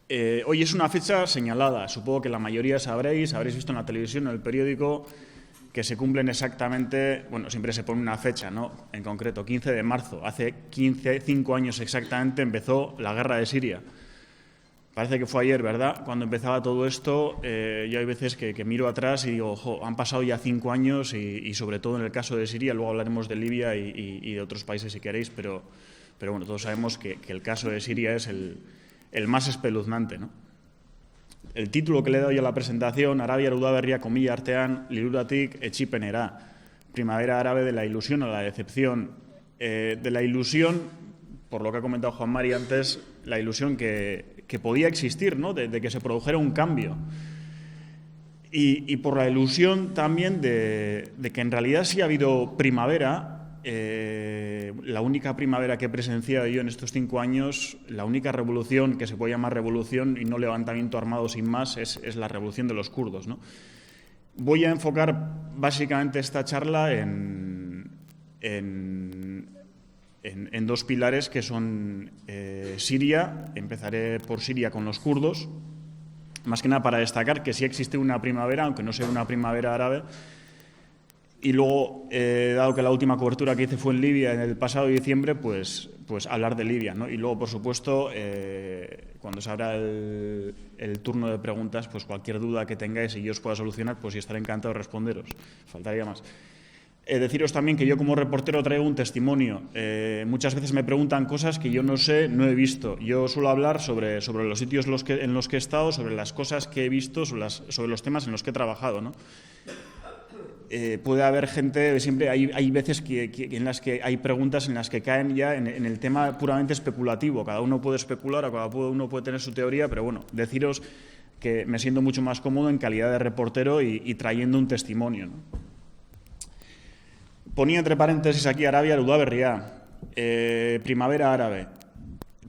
Hoy es una fecha señalada, supongo que la mayoría habréis visto en la televisión, en el periódico, que se cumplen exactamente, bueno, siempre se pone una fecha, ¿no? En concreto, 15 de marzo. Hace 5 años exactamente empezó la guerra de Siria. Parece que fue ayer, ¿verdad? Cuando empezaba todo esto, yo hay veces que miro atrás y digo, ojo, han pasado ya 5 años y sobre todo en el caso de Siria, luego hablaremos de Libia y de otros países si queréis, pero bueno, todos sabemos que el caso de Siria es el más espeluznante, ¿no? El título que le he dado yo a la presentación, Arabia Udaberria, comilla artean, liluratik etxipenera, primavera árabe de la ilusión a la decepción. De la ilusión, por lo que ha comentado Juan Mari antes, la ilusión que podía existir, ¿no? de que se produjera un cambio. Y por la ilusión también de que en realidad sí ha habido primavera. La única primavera que he presenciado yo en estos 5 años, la única revolución que se puede llamar revolución y no levantamiento armado sin más, es la revolución de los kurdos, ¿no? Voy a enfocar básicamente esta charla en 2 pilares que son Siria. Empezaré por Siria con los kurdos, más que nada para destacar que sí existe una primavera, aunque no sea una primavera árabe. Y luego, dado que la última cobertura que hice fue en Libia en el pasado diciembre, pues hablar de Libia, ¿no? Y luego, por supuesto, cuando se abra el turno de preguntas, pues cualquier duda que tengáis y yo os pueda solucionar, pues yo estaré encantado de responderos. Faltaría más. Deciros también que yo como reportero traigo un testimonio. Muchas veces me preguntan cosas que yo no sé, no he visto. Yo suelo hablar sobre los sitios en los que he estado, sobre las cosas que he visto, sobre los temas en los que he trabajado, ¿no? Puede haber gente, siempre hay veces en las que hay preguntas en las que caen ya en el tema puramente especulativo. Cada uno puede especular, cada uno puede tener su teoría, pero bueno, deciros que me siento mucho más cómodo en calidad de reportero y trayendo un testimonio, ¿no? Ponía entre paréntesis aquí Arabia Udaberria, primavera árabe.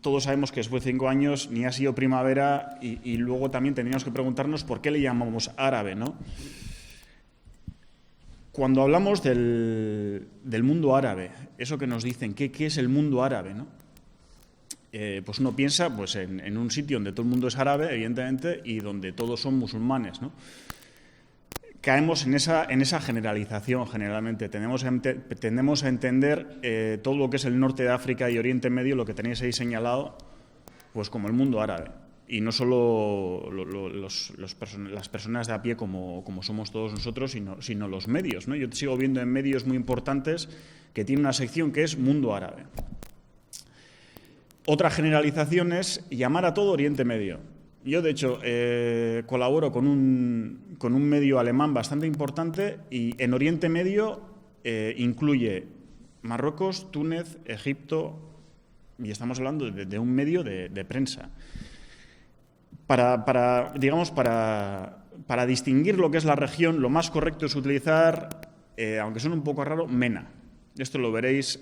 Todos sabemos que después de 5 años ni ha sido primavera y luego también tendríamos que preguntarnos por qué le llamamos árabe, ¿no? Cuando hablamos del mundo árabe, eso que nos dicen, ¿qué es el mundo árabe, ¿no? Pues uno piensa pues, en un sitio donde todo el mundo es árabe, evidentemente, y donde todos son musulmanes, ¿no? Caemos en esa generalización, generalmente. Tendemos a entender todo lo que es el norte de África y Oriente Medio, lo que tenéis ahí señalado, pues como el mundo árabe. Y no solo las personas de a pie como somos todos nosotros, sino los medios, ¿no? Yo sigo viendo en medios muy importantes que tienen una sección que es mundo árabe. Otra generalización es llamar a todo Oriente Medio. Yo, de hecho, colaboro con un medio alemán bastante importante y en Oriente Medio incluye Marruecos, Túnez, Egipto, y estamos hablando de un medio de prensa. Para distinguir lo que es la región, lo más correcto es utilizar, aunque suene un poco raro, MENA. Esto lo veréis,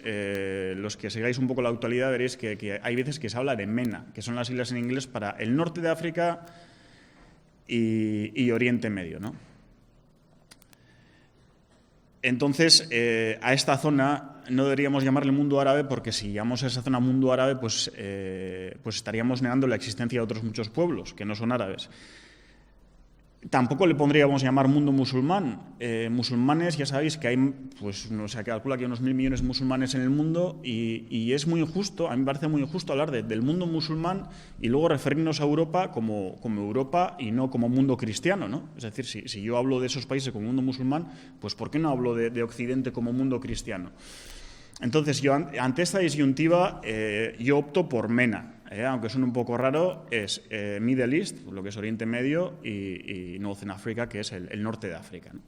los que sigáis un poco la actualidad, veréis que hay veces que se habla de MENA, que son las siglas en inglés para el norte de África y Oriente Medio, ¿no? Entonces, a esta zona no deberíamos llamarle mundo árabe porque si llamamos a esa zona mundo árabe, pues estaríamos negando la existencia de otros muchos pueblos que no son árabes. Tampoco le pondríamos llamar mundo musulmán. Musulmanes, ya sabéis que hay, pues se calcula que hay unos 1.000 millones de musulmanes en el mundo y es muy injusto, a mí me parece muy injusto hablar del mundo musulmán y luego referirnos a Europa como Europa y no como mundo cristiano, ¿no? Es decir, si yo hablo de esos países como mundo musulmán, pues ¿por qué no hablo de Occidente como mundo cristiano? Entonces, yo ante esta disyuntiva, yo opto por MENA. Aunque suene un poco raro, es Middle East, lo que es Oriente Medio, y Northern Africa, que es el norte de África, ¿no?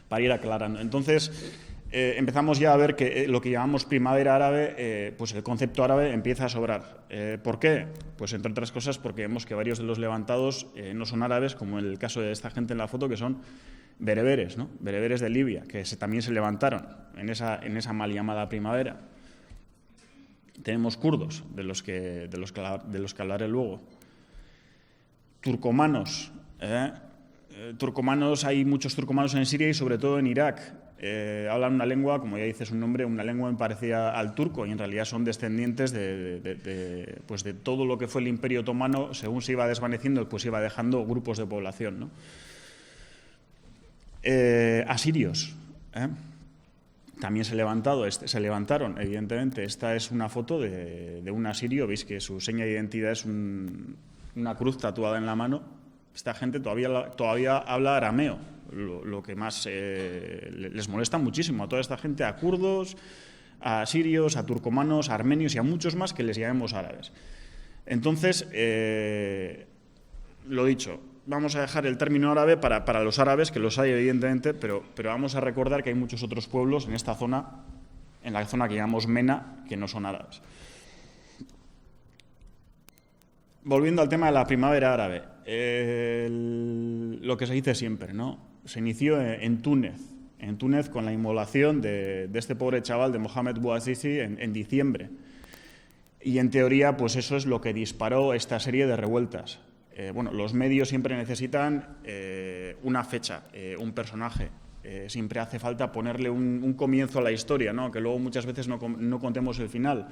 Para ir aclarando. Entonces, empezamos ya a ver que lo que llamamos primavera árabe, pues el concepto árabe empieza a sobrar. ¿Por qué? Pues entre otras cosas porque vemos que varios de los levantados no son árabes, como en el caso de esta gente en la foto, que son bereberes, ¿no? Bereberes de Libia, que también se levantaron en esa mal llamada primavera. Tenemos kurdos, de los que hablaré luego. Turcomanos. Turcomanos, hay muchos turcomanos en Siria y sobre todo en Irak. hablan una lengua, como ya dice su nombre, una lengua muy parecida al turco, y en realidad son descendientes pues de todo lo que fue el Imperio Otomano. Según se iba desvaneciendo, pues iba dejando grupos de población, ¿no? Asirios, también se levantaron, evidentemente. Esta es una foto de un asirio. Veis que su seña de identidad es una cruz tatuada en la mano. Esta gente todavía habla arameo, lo que más les molesta muchísimo a toda esta gente, a kurdos, a asirios, a turcomanos, a armenios y a muchos más que les llamemos árabes. Entonces, lo dicho, vamos a dejar el término árabe para los árabes, que los hay evidentemente, pero vamos a recordar que hay muchos otros pueblos en esta zona, en la zona que llamamos MENA, que no son árabes. Volviendo al tema de la primavera árabe, lo que se dice siempre, ¿no? Se inició en Túnez con la inmolación de este pobre chaval de Mohamed Bouazizi en diciembre. Y en teoría, pues eso es lo que disparó esta serie de revueltas. Bueno, los medios siempre necesitan una fecha, un personaje. Siempre hace falta ponerle un comienzo a la historia, ¿no? Que luego muchas veces no contemos el final.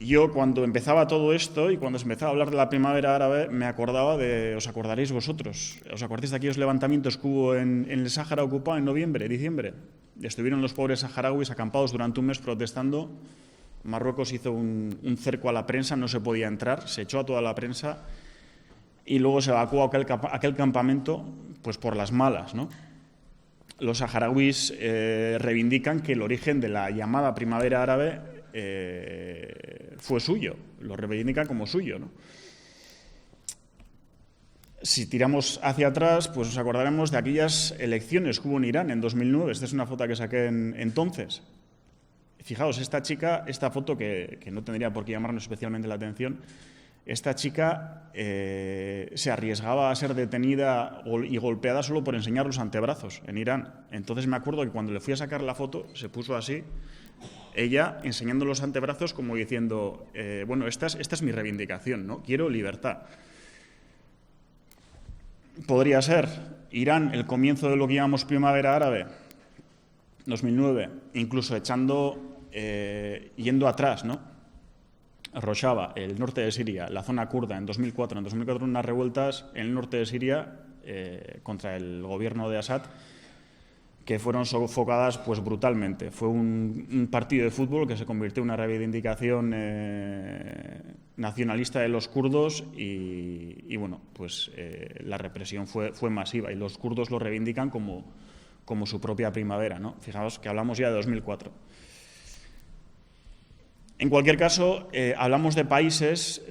Yo, cuando empezaba todo esto y cuando se empezaba a hablar de la primavera árabe, me acordaba os acordaréis vosotros, os acordáis de aquellos levantamientos que hubo en el Sáhara ocupado en noviembre, diciembre. Estuvieron los pobres saharauis acampados durante un mes protestando. Marruecos hizo un cerco a la prensa, no se podía entrar, se echó a toda la prensa y luego se evacuó aquel campamento pues por las malas, ¿no? Los saharauis reivindican que el origen de la llamada primavera árabe fue suyo, lo reivindican como suyo, ¿no? Si tiramos hacia atrás, pues os acordaremos de aquellas elecciones que hubo en Irán en 2009. Esta es una foto que saqué entonces. Fijaos, esta foto que no tendría por qué llamarnos especialmente la atención, esta chica se arriesgaba a ser detenida y golpeada solo por enseñar los antebrazos en Irán. Entonces me acuerdo que cuando le fui a sacar la foto, se puso así, ella enseñando los antebrazos como diciendo, bueno, esta es mi reivindicación, ¿no? Quiero libertad. Podría ser Irán el comienzo de lo que llamamos primavera árabe, 2009, incluso yendo atrás, ¿no? Rojava, el norte de Siria, la zona kurda, en 2004. En 2004 unas revueltas en el norte de Siria contra el gobierno de Assad que fueron sofocadas pues brutalmente. Fue un partido de fútbol que se convirtió en una reivindicación nacionalista de los kurdos y bueno, pues la represión fue masiva y los kurdos lo reivindican como su propia primavera, ¿no? Fijaos que hablamos ya de 2004. En cualquier caso, hablamos de países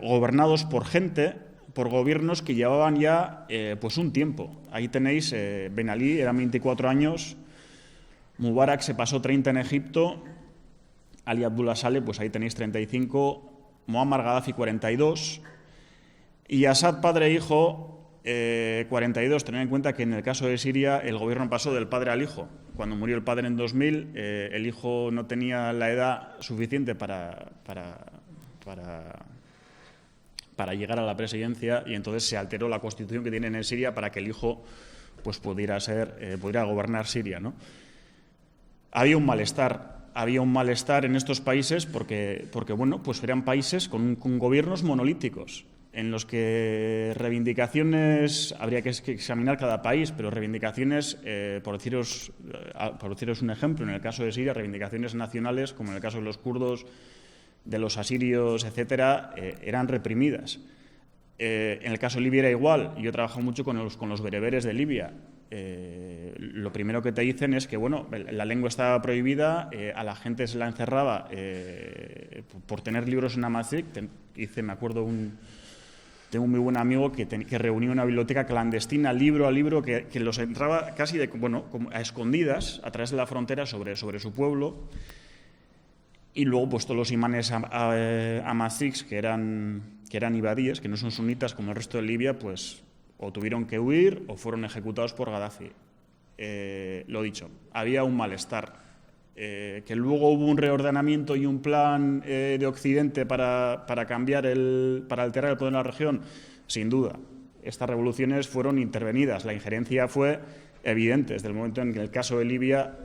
gobernados por gobiernos que llevaban ya pues un tiempo. Ahí tenéis Ben Ali, eran 24 años, Mubarak se pasó 30 en Egipto, Ali Abdullah Saleh, pues ahí tenéis 35, Muammar Gaddafi 42 y Assad padre e hijo 42. Tened en cuenta que en el caso de Siria el gobierno pasó del padre al hijo. Cuando murió el padre en 2000, el hijo no tenía la edad suficiente para llegar a la presidencia y entonces se alteró la constitución que tienen en Siria para que el hijo pues pudiera gobernar Siria, ¿no? Había un malestar en estos países porque bueno, pues eran países con gobiernos monolíticos en los que reivindicaciones, habría que examinar cada país, pero reivindicaciones, por deciros un ejemplo, en el caso de Siria, reivindicaciones nacionales, como en el caso de los kurdos, de los asirios, etcétera, eran reprimidas. En el caso de Libia era igual. Yo he trabajado mucho con los bereberes de Libia. Lo primero que te dicen es que bueno, la lengua estaba prohibida, a la gente se la encerraba por tener libros en Amazigh. Me acuerdo tengo un muy buen amigo que reunió una biblioteca clandestina, libro a libro, que los entraba casi como a escondidas a través de la frontera sobre su pueblo. Y luego pues todos los imanes amazighs que eran ibadíes, que no son sunitas como el resto de Libia, pues o tuvieron que huir o fueron ejecutados por Gaddafi. Lo dicho, había un malestar. Que luego hubo un reordenamiento y un plan de Occidente para alterar el poder en la región, sin duda. Estas revoluciones fueron intervenidas. La injerencia fue evidente. Desde el momento en que, en el caso de Libia,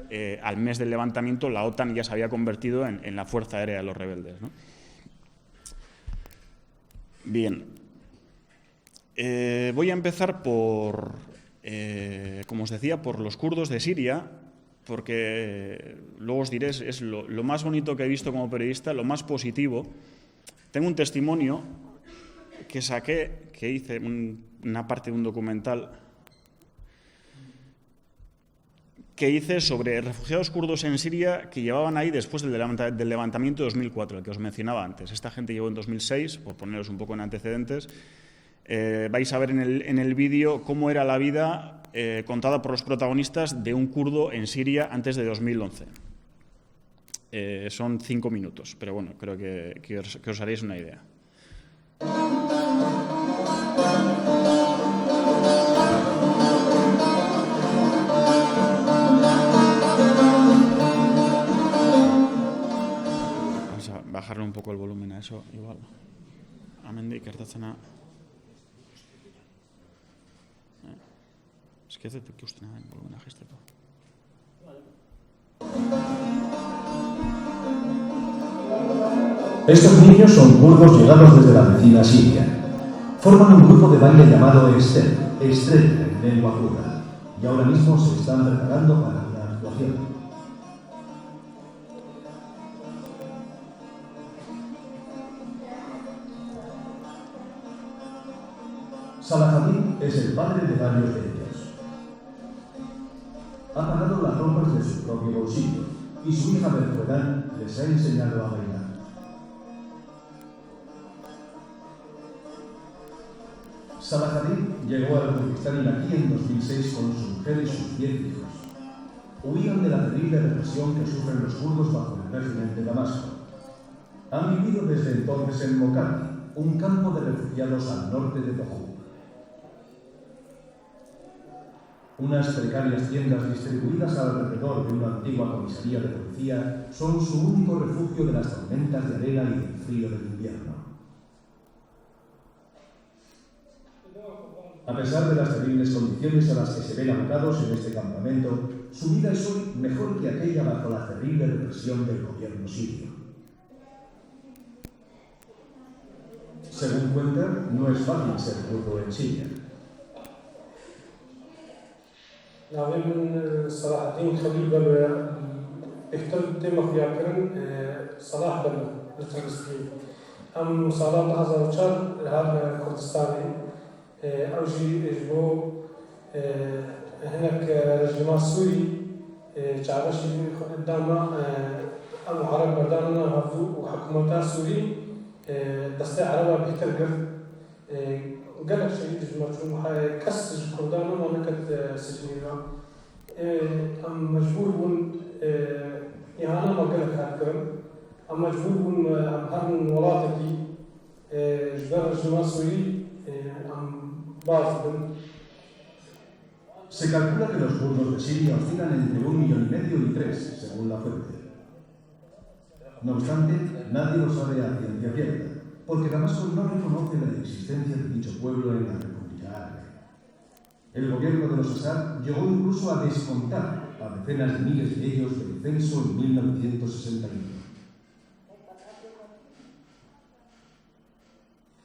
al mes del levantamiento, la OTAN ya se había convertido en la fuerza aérea de los rebeldes, ¿no? Bien. Voy a empezar por, como os decía, por los kurdos de Siria, porque luego os diré, es lo más bonito que he visto como periodista, lo más positivo. Tengo un testimonio que saqué, que hice una parte de un documental que hice sobre refugiados kurdos en Siria que llevaban ahí después del levantamiento de 2004, el que os mencionaba antes. Esta gente llegó en 2006, por poneros un poco en antecedentes. Vais a ver en el vídeo cómo era la vida contada por los protagonistas de un kurdo en Siria antes de 2011. Son 5 minutos, pero bueno, creo que os haréis una idea. Vamos a bajarle un poco el volumen a eso, igual. Amendik gertatzena. Es que ez dut ikusten den volumena jaisteko. Estos niños son kurdos llegados desde la vecina Siria. Forman un grupo de baile llamado Estel, estrella en lengua kurda, y ahora mismo se están preparando para una actuación. Salahadin es el padre de varios de ellos. Ha pagado las ropas de su propio bolsillo y su hija Bertrand les ha enseñado a bailar. Salahadin llegó al Kurdistán iraquí en 2006 con su mujer y sus 10 hijos. Huían de la terrible represión que sufren los kurdos bajo el régimen de Damasco. Han vivido desde entonces en Mokardi, un campo de refugiados al norte de Tobruk. Unas precarias tiendas distribuidas alrededor de una antigua comisaría de policía son su único refugio de las tormentas de arena y del frío del invierno. A pesar de las terribles condiciones a las que se ven abocados en este campamento, su vida es hoy mejor que aquella bajo la terrible represión del gobierno sirio. Según cuenta, no es fácil ser kurdo en Siria. نعم صلاح الدين خليل بل اخترت مخياكرن صلاح بل لتركستين أم صلاح لحظة شر هذا كردستاني أوجي إجبو هناك رجل سوري تعرفش قدامنا أم عرب برداننا هفو وحكومتها سوري دستي عربة بيترقف قالك شيء جمعتهم كسر كردانهم وأنا كنت سجنيها أم مجبور يعني أنا ما قالك هالكلام أم مجبور أم هرم ولاتكي جبر الجماعة السوري أم بارفدن. Se calcula que los kurdos de Siria oscilan entre 1,5 millones y 3, según la fuente. No obstante, nadie lo sabe a ciencia cierta, porque Damasco no reconoce la existencia de dicho pueblo en la República Árabe. El gobierno de los Assad llegó incluso a descontar a decenas de miles de ellos del censo en 1961.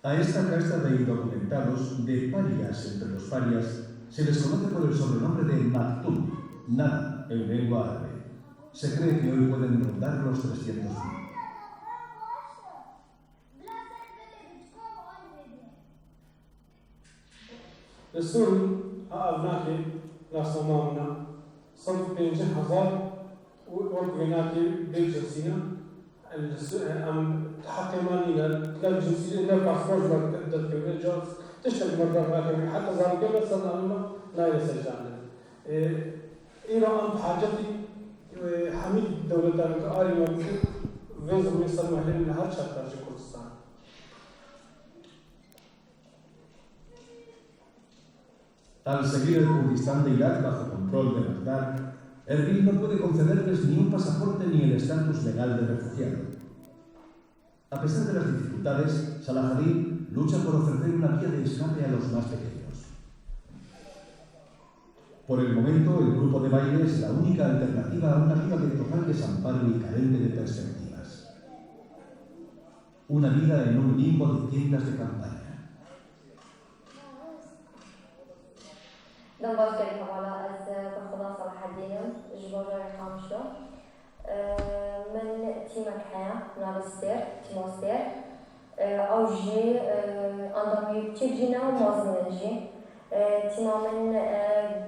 A esta casta de indocumentados, de parias entre los parias, se les conoce por el sobrenombre de Maktoum, nada en lengua árabe. Se cree que hoy pueden rondar los 300.000. السوري أبنائي ناس أمامنا صرف بين هزار وبيناتي بين جنسينا أم تحكمانينا لا جنسينا لا بعفوج ما تقدر في الجواز تشتغل مرة غير حتى ذلك قبل سنة أنا لا يسجلنا إيران بحاجتي حميد دولة ذلك آري ما بيشوف فيزا من سلمة لنا هر شهر في كردستان. Al seguir el Kurdistán de Irak bajo control de Bagdad, Erbil no puede concederles ni un pasaporte ni el estatus legal de refugiado. A pesar de las dificultades, Salahadin lucha por ofrecer una vía de escape a los más pequeños. Por el momento, el grupo de baile es la única alternativa a una vida de total desamparo y carente de perspectivas. Una vida en un limbo de tiendas de campaña. دنبال كلمة على الخلاصة الحديثة جبر خامشة من تيمك حياة نالستير تيموستير أو جي أندامي تيجينا ومازنجي تيما من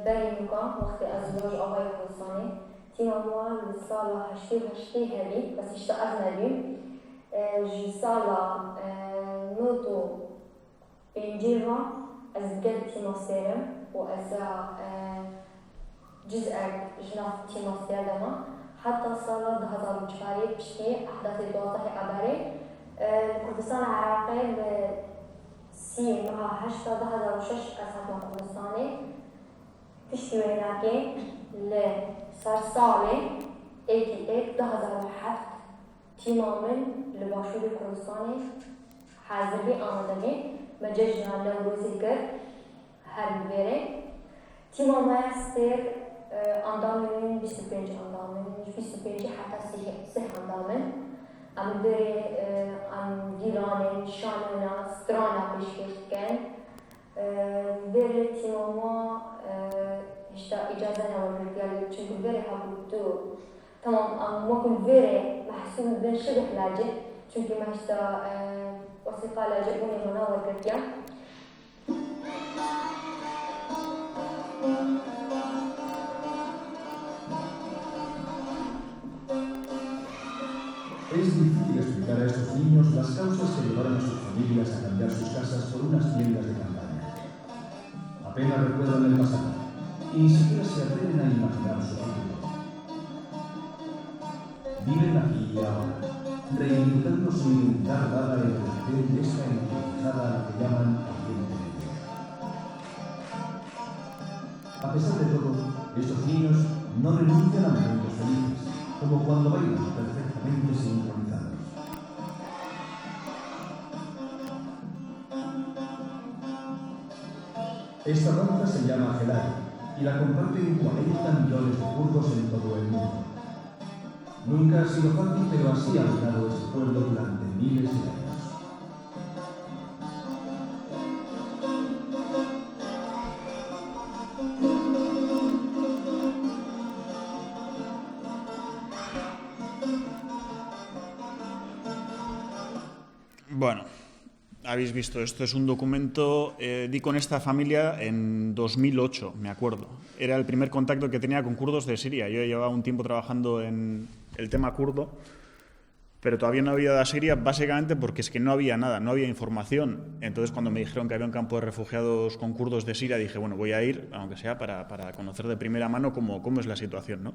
بريمكا وقت أزواج أباي خلصاني تيما موال للصالة هشتي هذي بس اشتاقنا بي جي صالة نوتو بنجيرا أزقد تيموستيرم وأزا جزء جناح تيموستير دما حتى صالة هزار بشاري بشتي أحداث الدوطة عباري كردستان العراقي سي مع هشتا هزار وشش أساسنا كردستاني تشتي ويناكي لسار صالي ايك هزار وحفت تيمامن لباشور كردستاني حاضر بي آمدني مججنا لوروزي كر هر بره تیما ماستر اندامن 25 اندامن 25 حتی 3 اندامن ام بره ام گیلان شانونا سترانا پیشکش کن بره تیما ما هشتا اجازه نورد یعنی چون بره هبودو تمام ام وكل بره محسوب بين شبه لاجئ چون ما هشتا وثيقه لاجئ بني مناور كرتيا Es difícil explicar a estos niños las causas que llevaron a sus familias a cambiar sus casas por unas tiendas de campaña. Apenas recuerdan el pasado y ni siquiera se atreven a imaginar su futuro. Viven aquí y ahora, reivindicando su identidad dada en relación de esta encrucijada a la que llaman Oriente Medio. A pesar de todo, estos niños no renuncian a momentos felices, como cuando bailan perfectamente sincronizados. Esta danza se llama Helai y la comparten 40 millones de kurdos en todo el mundo. Nunca ha sido fácil, pero así ha llegado ese pueblo durante miles de años. Bueno, habéis visto, esto es un documento, di con esta familia en 2008, me acuerdo. Era el primer contacto que tenía con kurdos de Siria. Yo llevaba un tiempo trabajando en el tema kurdo, pero todavía no había ido a Siria, básicamente porque es que no había nada, no había información. Entonces, cuando me dijeron que había un campo de refugiados con kurdos de Siria, dije, bueno, voy a ir, aunque sea para conocer de primera mano cómo es la situación, ¿no?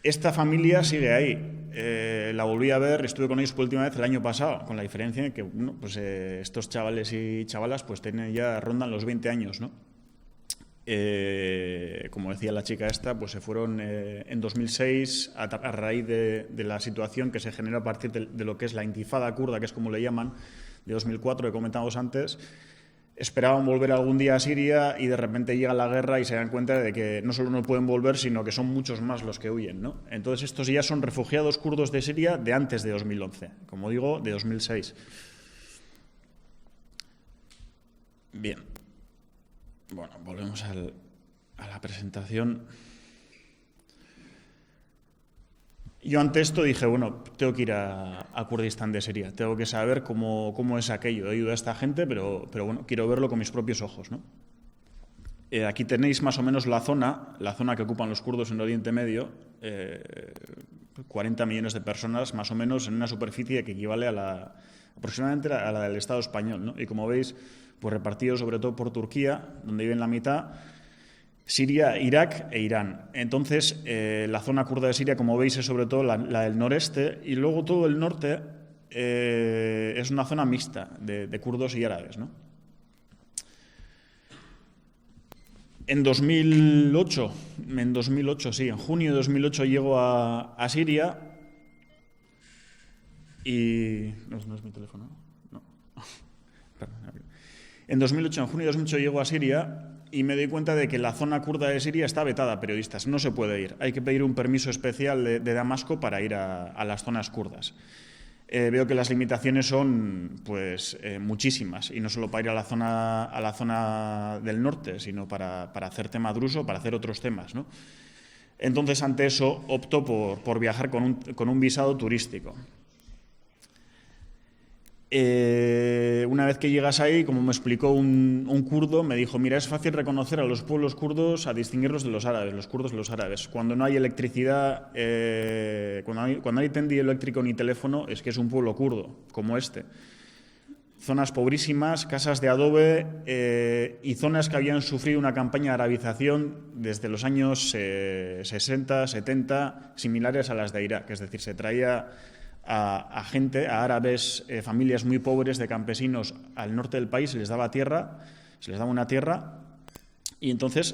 Esta familia sigue ahí. La volví a ver, estuve con ellos por última vez el año pasado, con la diferencia en que bueno, pues, estos chavales y chavalas pues ya rondan los 20 años, ¿no? Como decía la chica esta, pues se fueron en 2006 a raíz de la situación que se generó a partir de lo que es la intifada kurda, que es como le llaman, de 2004, que comentamos antes. Esperaban volver algún día a Siria y de repente llega la guerra y se dan cuenta de que no solo no pueden volver, sino que son muchos más los que huyen, ¿no? Entonces estos ya son refugiados kurdos de Siria de antes de 2011, como digo, de 2006. Bien. Bueno, volvemos a la presentación. Yo ante esto dije, bueno, tengo que ir a Kurdistán de Siria, tengo que saber cómo es aquello. He ido a esta gente, pero bueno, quiero verlo con mis propios ojos, ¿no? Aquí tenéis más o menos la zona que ocupan los kurdos en Oriente Medio, 40 millones de personas más o menos en una superficie que equivale aproximadamente a la del Estado español, ¿no? Y como veis, pues repartidos sobre todo por Turquía, donde viven la mitad, Siria, Irak e Irán. Entonces, la zona kurda de Siria, como veis, es sobre todo la del noreste, y luego todo el norte es una zona mixta de kurdos y árabes, ¿no? En 2008, sí, en junio de 2008 llego a Siria y... ¿No es mi teléfono? No. En 2008, en junio de 2008 llego a Siria y me doy cuenta de que la zona kurda de Siria está vetada a periodistas, no se puede ir. Hay que pedir un permiso especial de Damasco para ir a las zonas kurdas. Veo que las limitaciones son pues, muchísimas, y no solo para ir a la zona del norte, sino para hacer tema druso, para hacer otros temas, ¿no? Entonces, ante eso, opto por viajar con un visado turístico. Una vez que llegas ahí, como me explicó un kurdo, me dijo, mira, es fácil reconocer a los pueblos kurdos, a distinguirlos de los árabes, los kurdos de los árabes. Cuando no hay electricidad, cuando no hay tendido eléctrico ni teléfono, es que es un pueblo kurdo, como este. Zonas pobrísimas, casas de adobe y zonas que habían sufrido una campaña de arabización desde los años 60, 70, similares a las de Irak. Es decir, se traía a gente, a árabes, familias muy pobres de campesinos al norte del país, se les daba una tierra y entonces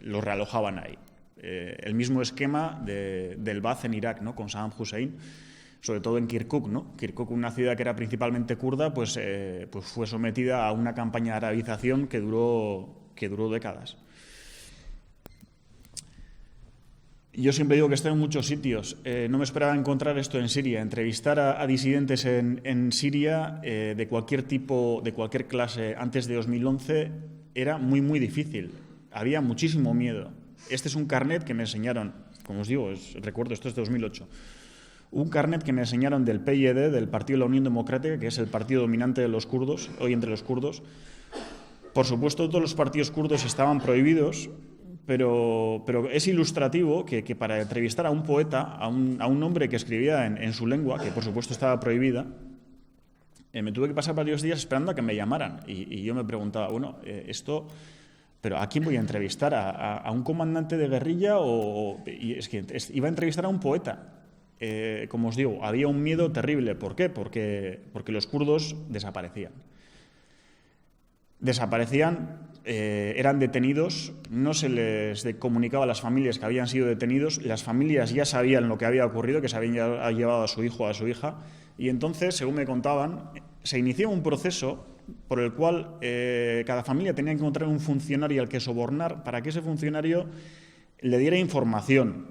los realojaban ahí. El mismo esquema del Ba'ath en Irak, ¿no? Con Saddam Hussein, sobre todo en Kirkuk, ¿no? Kirkuk, una ciudad que era principalmente kurda, pues fue sometida a una campaña de arabización que duró décadas. Yo siempre digo que estoy en muchos sitios. No me esperaba encontrar esto en Siria. Entrevistar a disidentes en Siria de cualquier tipo, de cualquier clase, antes de 2011 era muy, muy difícil. Había muchísimo miedo. Este es un carnet que me enseñaron, como os digo, recuerdo, esto es de 2008. Un carnet que me enseñaron del PYD, del Partido de la Unión Democrática, que es el partido dominante de los kurdos, hoy entre los kurdos. Por supuesto, todos los partidos kurdos estaban prohibidos, pero es ilustrativo que para entrevistar a un poeta, a un hombre que escribía en su lengua, que por supuesto estaba prohibida, me tuve que pasar varios días esperando a que me llamaran. Y yo me preguntaba, bueno, ¿pero a quién voy a entrevistar? ¿A un comandante de guerrilla? Y es que iba a entrevistar a un poeta. Como os digo, había un miedo terrible. ¿Por qué? Porque los kurdos desaparecían. Eran detenidos, no se les comunicaba a las familias que habían sido detenidos, las familias ya sabían lo que había ocurrido, que se habían llevado a su hijo o a su hija, y entonces, según me contaban, se inició un proceso por el cual cada familia tenía que encontrar un funcionario al que sobornar para que ese funcionario le diera información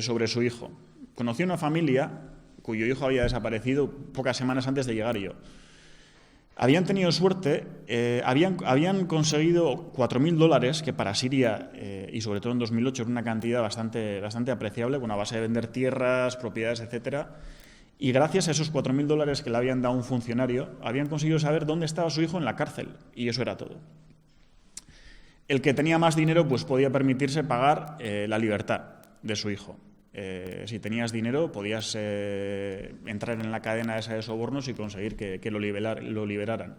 sobre su hijo. Conocí una familia cuyo hijo había desaparecido pocas semanas antes de llegar yo. Habían tenido suerte, habían conseguido $4.000, que para Siria, y sobre todo en 2008, era una cantidad bastante apreciable, con una base de vender tierras, propiedades, etcétera. Y gracias a esos $4.000 que le habían dado un funcionario, habían conseguido saber dónde estaba su hijo en la cárcel, y eso era todo. El que tenía más dinero pues podía permitirse pagar la libertad de su hijo. Si tenías dinero, podías entrar en la cadena esa de sobornos y conseguir que lo liberaran.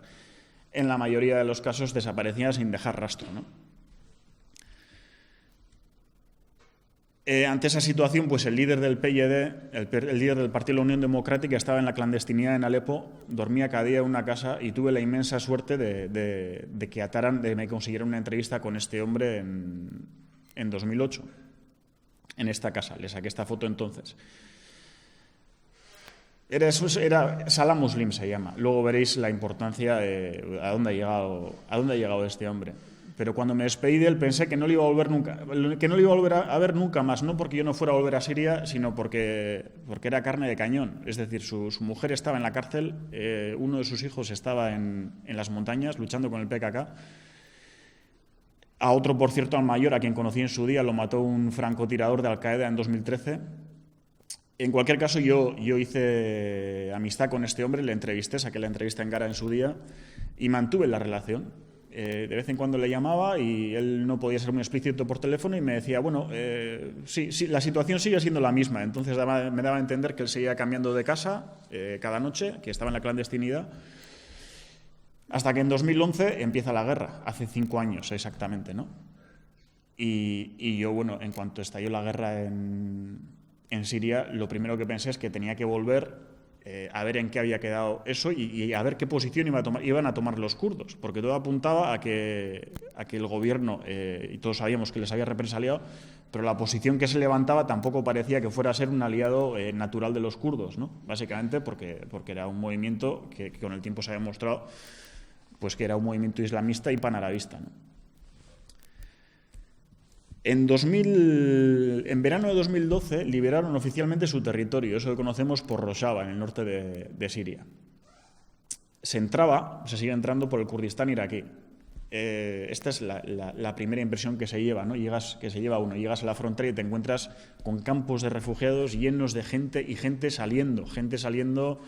En la mayoría de los casos desaparecía sin dejar rastro, ¿no? Ante esa situación, pues el líder del PYD, el líder del Partido de la Unión Democrática, estaba en la clandestinidad en Alepo, dormía cada día en una casa y tuve la inmensa suerte de que me consiguieran una entrevista con este hombre en 2008. En esta casa, le saqué esta foto entonces. Era Salah Muslim se llama. Luego veréis la importancia de a dónde ha llegado este hombre. Pero cuando me despedí de él pensé que no lo iba a volver a ver nunca más, no porque yo no fuera a volver a Siria, sino porque era carne de cañón. Es decir, su mujer estaba en la cárcel, uno de sus hijos estaba en las montañas luchando con el PKK. A otro, por cierto, al mayor, a quien conocí en su día, lo mató un francotirador de Al-Qaeda en 2013. En cualquier caso, yo hice amistad con este hombre, le entrevisté, saqué la entrevista en Gara en su día y mantuve la relación. De vez en cuando le llamaba y él no podía ser muy explícito por teléfono y me decía, bueno, sí, la situación sigue siendo la misma. Entonces me daba a entender que él seguía cambiando de casa cada noche, que estaba en la clandestinidad. Hasta que en 2011 empieza la guerra, hace 5 años exactamente, ¿no? Y yo, bueno, en cuanto estalló la guerra en Siria, lo primero que pensé es que tenía que volver a ver en qué había quedado eso y a ver qué posición iban a tomar los kurdos, porque todo apuntaba a que el gobierno, y todos sabíamos que les había represaliado, pero la posición que se levantaba tampoco parecía que fuera a ser un aliado natural de los kurdos, ¿no? Básicamente porque era un movimiento que con el tiempo se ha demostrado pues que era un movimiento islamista y panarabista, ¿no? En verano de 2012 liberaron oficialmente su territorio, eso que conocemos por Rojava, en el norte de Siria. Se sigue entrando por el Kurdistán iraquí. Esta es la primera impresión que se lleva, ¿no? Llegas a la frontera y te encuentras con campos de refugiados llenos de gente y gente saliendo,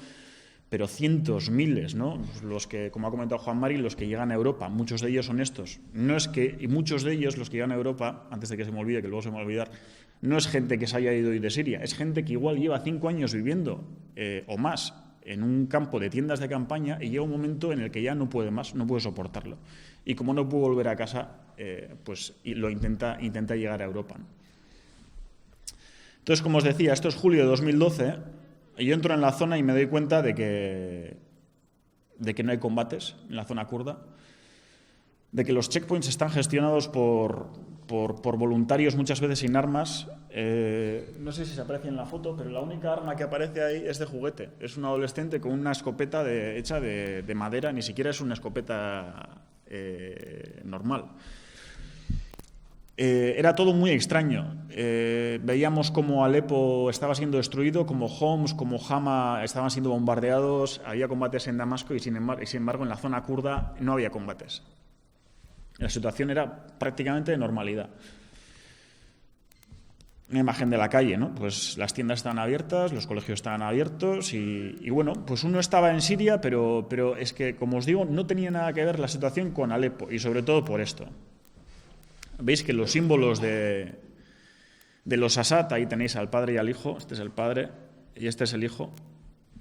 pero cientos, miles, ¿no? Los que, como ha comentado Juan Mari, los que llegan a Europa, muchos de ellos son estos. Y muchos de ellos, los que llegan a Europa, antes de que se me olvide, que luego se me va a olvidar, no es gente que se haya ido hoy de Siria, es gente que igual lleva 5 años viviendo o más en un campo de tiendas de campaña y llega un momento en el que ya no puede más, no puede soportarlo. Y como no puede volver a casa, pues lo intenta llegar a Europa, ¿no? Entonces, como os decía, esto es julio de 2012, y yo entro en la zona y me doy cuenta de que no hay combates en la zona kurda, de que los checkpoints están gestionados por voluntarios, muchas veces sin armas. No sé si se aprecia en la foto, pero la única arma que aparece ahí es de juguete. Es un adolescente con una escopeta hecha de madera, ni siquiera es una escopeta normal. Era todo muy extraño. Veíamos cómo Alepo estaba siendo destruido, como Homs, como Hama estaban siendo bombardeados, había combates en Damasco y sin embargo en la zona kurda no había combates. La situación era prácticamente de normalidad. Una imagen de la calle, ¿no? Pues las tiendas estaban abiertas, los colegios estaban abiertos y bueno, pues uno estaba en Siria, pero es que, como os digo, no tenía nada que ver la situación con Alepo y sobre todo por esto. Veis que los símbolos de los Assad, ahí tenéis al padre y al hijo, este es el padre y este es el hijo,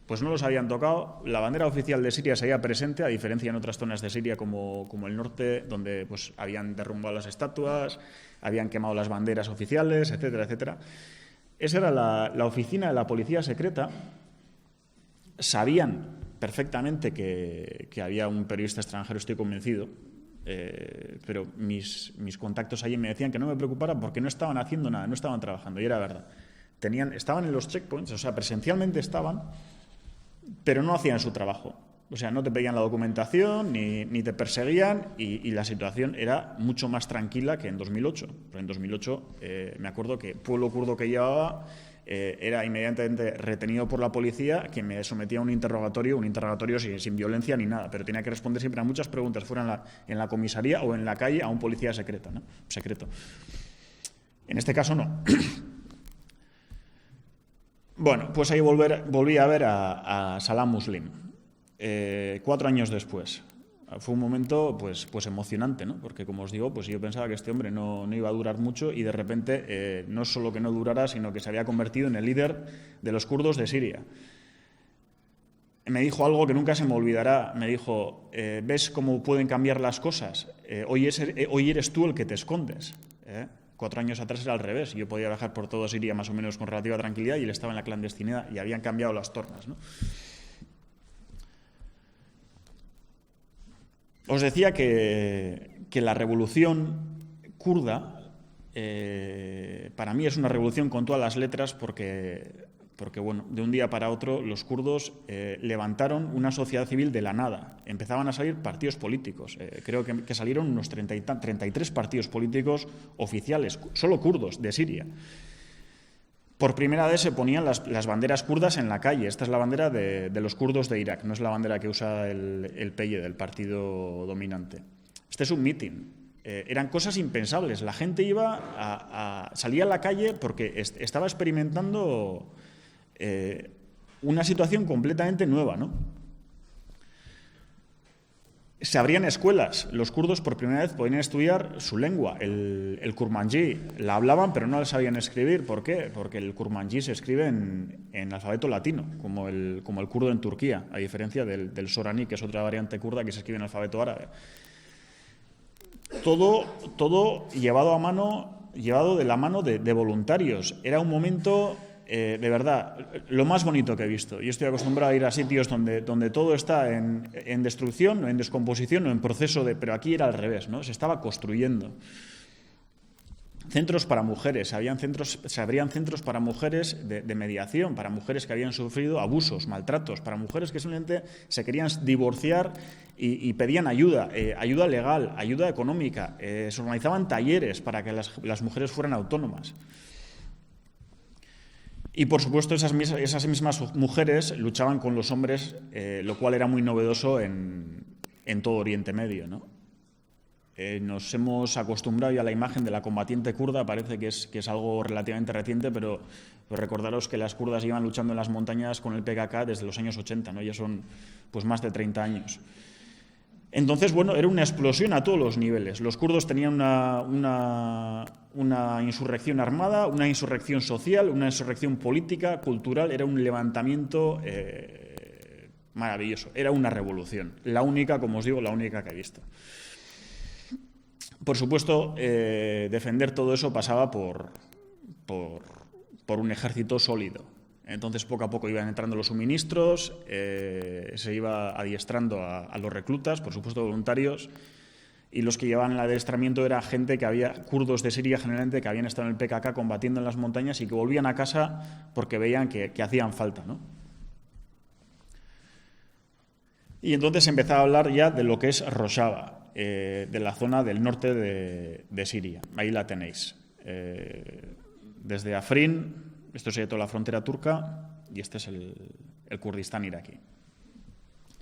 pues no los habían tocado. La bandera oficial de Siria seguía presente, a diferencia en otras zonas de Siria como el norte, donde pues habían derrumbado las estatuas, habían quemado las banderas oficiales, etcétera, etcétera. Esa era la oficina de la policía secreta. Sabían perfectamente que había un periodista extranjero, estoy convencido, pero mis contactos allí me decían que no me preocupara porque no estaban haciendo nada, no estaban trabajando, y era verdad. Estaban en los checkpoints, o sea, presencialmente estaban, pero no hacían su trabajo. O sea, no te pedían la documentación ni te perseguían y la situación era mucho más tranquila que en 2008. Pero en 2008 me acuerdo que el pueblo kurdo que llevaba era inmediatamente retenido por la policía, que me sometía a un interrogatorio sin violencia ni nada, pero tenía que responder siempre a muchas preguntas, fuera en la comisaría o en la calle, a un policía secreto, ¿no? En este caso no. Bueno, pues ahí volví a ver a Salah Muslim, 4 años después. Fue un momento pues emocionante, ¿no? Porque, como os digo, pues yo pensaba que este hombre no iba a durar mucho y de repente no solo que no durara, sino que se había convertido en el líder de los kurdos de Siria. Me dijo algo que nunca se me olvidará. Me dijo, ¿ves cómo pueden cambiar las cosas? Hoy eres tú el que te escondes, ¿eh? 4 años atrás era al revés. Yo podía viajar por todo Siria más o menos con relativa tranquilidad y él estaba en la clandestinidad y habían cambiado las tornas, ¿no? Os decía que la revolución kurda para mí es una revolución con todas las letras porque bueno, de un día para otro los kurdos levantaron una sociedad civil de la nada. Empezaban a salir partidos políticos. Creo que salieron unos 33 partidos políticos oficiales, solo kurdos, de Siria. Por primera vez se ponían las banderas kurdas en la calle. Esta es la bandera de los kurdos de Irak, no es la bandera que usa el PYD, del partido dominante. Este es un mitin. Eran cosas impensables. La gente salía a la calle porque estaba experimentando una situación completamente nueva, ¿no? Se abrían escuelas. Los kurdos por primera vez podían estudiar su lengua, el kurmanji. La hablaban, pero no la sabían escribir. ¿Por qué? Porque el kurmanji se escribe en alfabeto latino, como el kurdo en Turquía, a diferencia del sorani, que es otra variante kurda que se escribe en alfabeto árabe. Todo llevado de la mano de voluntarios. Era un momento, de verdad, lo más bonito que he visto. Yo estoy acostumbrado a ir a sitios donde todo está en destrucción, o en descomposición, o en proceso pero aquí era al revés, ¿no? Se estaba construyendo. Centros para mujeres, se abrían centros para mujeres de mediación, para mujeres que habían sufrido abusos, maltratos, para mujeres que simplemente se querían divorciar y pedían ayuda, ayuda legal, ayuda económica. Se organizaban talleres para que las mujeres fueran autónomas. Y, por supuesto, esas mismas mujeres luchaban con los hombres, lo cual era muy novedoso en todo Oriente Medio, ¿no? Nos hemos acostumbrado ya a la imagen de la combatiente kurda, parece que es algo relativamente reciente, pero recordaros que las kurdas llevan luchando en las montañas con el PKK desde los años 80, ¿no? Ya son pues más de 30 años. Entonces, bueno, era una explosión a todos los niveles. Los kurdos tenían una insurrección armada, una insurrección social, una insurrección política, cultural, era un levantamiento maravilloso, era una revolución, la única, como os digo, la única que he visto. Por supuesto, defender todo eso pasaba por un ejército sólido. Entonces, poco a poco iban entrando los suministros, se iba adiestrando a los reclutas, por supuesto voluntarios, y los que llevaban el adiestramiento era gente kurdos de Siria generalmente, que habían estado en el PKK combatiendo en las montañas y que volvían a casa porque veían que hacían falta, ¿no? Y entonces empezaba a hablar ya de lo que es Rojava, de la zona del norte de Siria. Ahí la tenéis. Desde Afrin, esto sería toda la frontera turca, y este es el Kurdistán iraquí.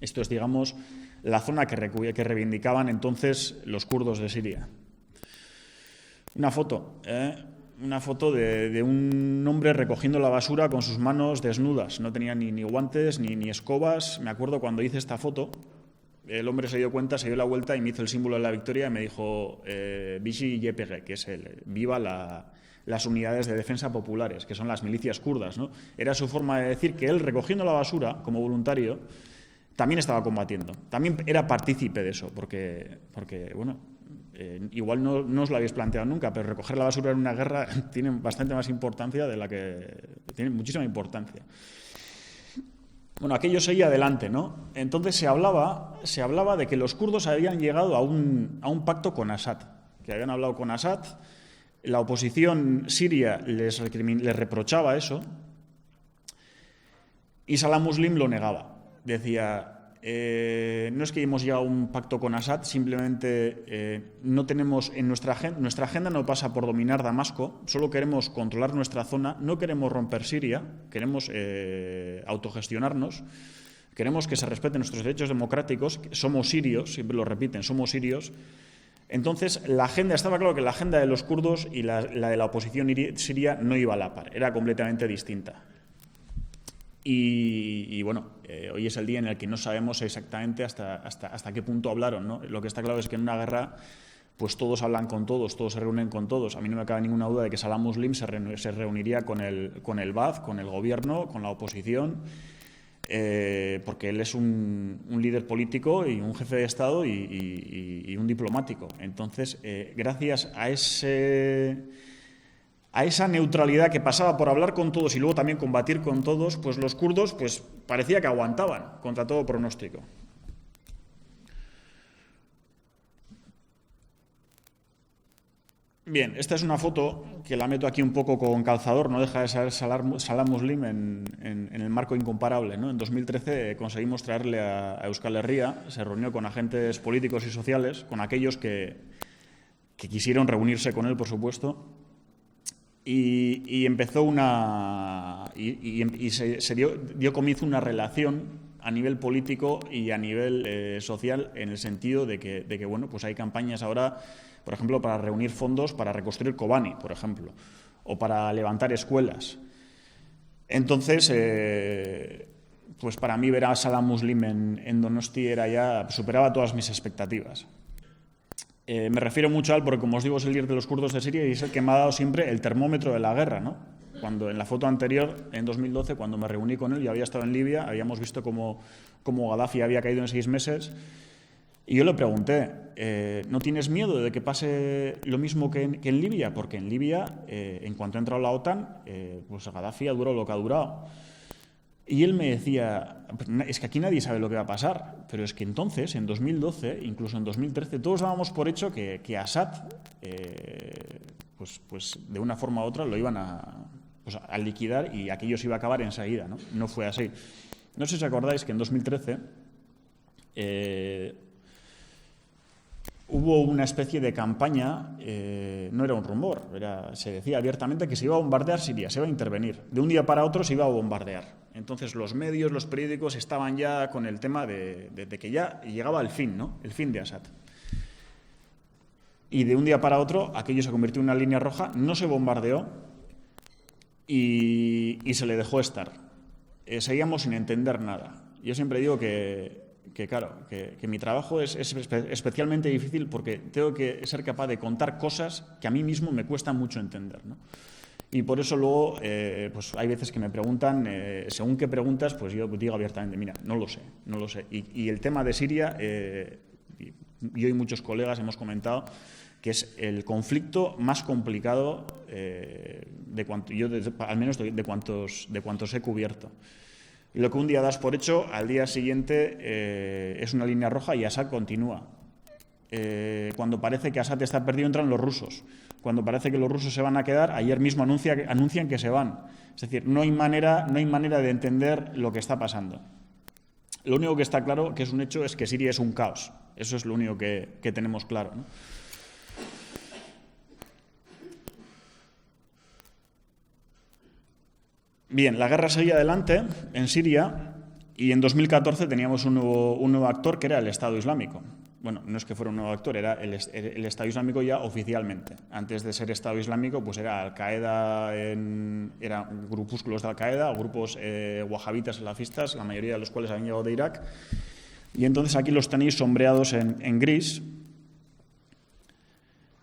Esto es, digamos, la zona que reivindicaban entonces los kurdos de Siria. Una foto de un hombre recogiendo la basura con sus manos desnudas. No tenía ni guantes ni escobas. Me acuerdo cuando hice esta foto, el hombre se dio cuenta, se dio la vuelta y me hizo el símbolo de la victoria y me dijo Bishi YPG, que es viva las unidades de defensa populares, que son las milicias kurdas, ¿no? Era su forma de decir que él, recogiendo la basura como voluntario, también estaba combatiendo. También era partícipe de eso, porque bueno, igual no os lo habéis planteado nunca, pero recoger la basura en una guerra tiene bastante más importancia de la que... tiene muchísima importancia. Bueno, aquello seguía adelante, ¿no? Entonces se hablaba de que los kurdos habían llegado a un pacto con Assad, que habían hablado con Assad. La oposición siria les reprochaba eso y Salah Muslim lo negaba. Decía, no es que hemos llegado a un pacto con Assad, simplemente no tenemos en nuestra agenda no pasa por dominar Damasco, solo queremos controlar nuestra zona, no queremos romper Siria, queremos autogestionarnos, queremos que se respeten nuestros derechos democráticos, somos sirios, siempre lo repiten, somos sirios. Entonces, estaba claro que la agenda de los kurdos y la de la oposición siria no iba a la par, era completamente distinta. Y bueno, hoy es el día en el que no sabemos exactamente hasta qué punto hablaron, ¿no? Lo que está claro es que en una guerra pues todos hablan con todos se reúnen con todos. A mí no me cabe ninguna duda de que Salah Muslim se reuniría con el Ba'ath, con el gobierno, con la oposición, porque él es un líder político y un jefe de Estado y un diplomático. Entonces, gracias a esa neutralidad que pasaba por hablar con todos y luego también combatir con todos, pues los kurdos pues parecía que aguantaban contra todo pronóstico. Bien, esta es una foto que la meto aquí un poco con calzador, no deja de ser Salah Muslim en el marco incomparable, ¿no? En 2013 conseguimos traerle a Euskal Herria, se reunió con agentes políticos y sociales, con aquellos que quisieron reunirse con él, por supuesto, y empezó se dio comienzo una relación a nivel político y a nivel social, en el sentido de que bueno, pues hay campañas ahora, por ejemplo, para reunir fondos para reconstruir Kobani, por ejemplo, o para levantar escuelas. Entonces, pues para mí ver a Salah Muslim en Donosti superaba todas mis expectativas. Me refiero mucho a él porque, como os digo, es el líder de los kurdos de Siria y es el que me ha dado siempre el termómetro de la guerra, ¿no? Cuando en la foto anterior, en 2012, cuando me reuní con él, yo había estado en Libia, habíamos visto cómo Gaddafi había caído en 6 meses, y yo le pregunté, ¿no tienes miedo de que pase lo mismo que en Libia? Porque en Libia, en cuanto ha entrado la OTAN, pues Gaddafi ha durado lo que ha durado. Y él me decía, es que aquí nadie sabe lo que va a pasar, pero es que entonces, en 2012, incluso en 2013, todos dábamos por hecho que Assad pues de una forma u otra lo iban a liquidar y aquello se iba a acabar enseguida, ¿no? No fue así. No sé si os acordáis que en 2013 hubo una especie de campaña, no era un rumor, se decía abiertamente que se iba a bombardear Siria, se iba a intervenir. De un día para otro se iba a bombardear. Entonces los medios, los periódicos estaban ya con el tema de que ya llegaba el fin, ¿no? El fin de Assad. Y de un día para otro aquello se convirtió en una línea roja, no se bombardeó y se le dejó estar. Seguíamos sin entender nada. Yo siempre digo que mi trabajo es especialmente difícil porque tengo que ser capaz de contar cosas que a mí mismo me cuesta mucho entender, ¿no? Y por eso luego, pues hay veces que me preguntan, según qué preguntas, pues yo digo abiertamente, mira, no lo sé. Y el tema de Siria, yo y muchos colegas hemos comentado que es el conflicto más complicado al menos de cuantos he cubierto. Y lo que un día das por hecho, al día siguiente es una línea roja y Assad continúa. Cuando parece que Assad está perdido, entran los rusos. Cuando parece que los rusos se van a quedar, ayer mismo anuncian que se van. Es decir, no hay manera de entender lo que está pasando. Lo único que está claro, que es un hecho, es que Siria es un caos. Eso es lo único que tenemos claro, ¿no? Bien, la guerra seguía adelante en Siria y en 2014 teníamos un nuevo actor que era el Estado Islámico. Bueno, no es que fuera un nuevo actor, era el Estado Islámico ya oficialmente. Antes de ser Estado Islámico, pues era Al-Qaeda, eran grupúsculos de Al-Qaeda, grupos wahabitas salafistas, la mayoría de los cuales habían llegado de Irak. Y entonces aquí los tenéis sombreados en gris.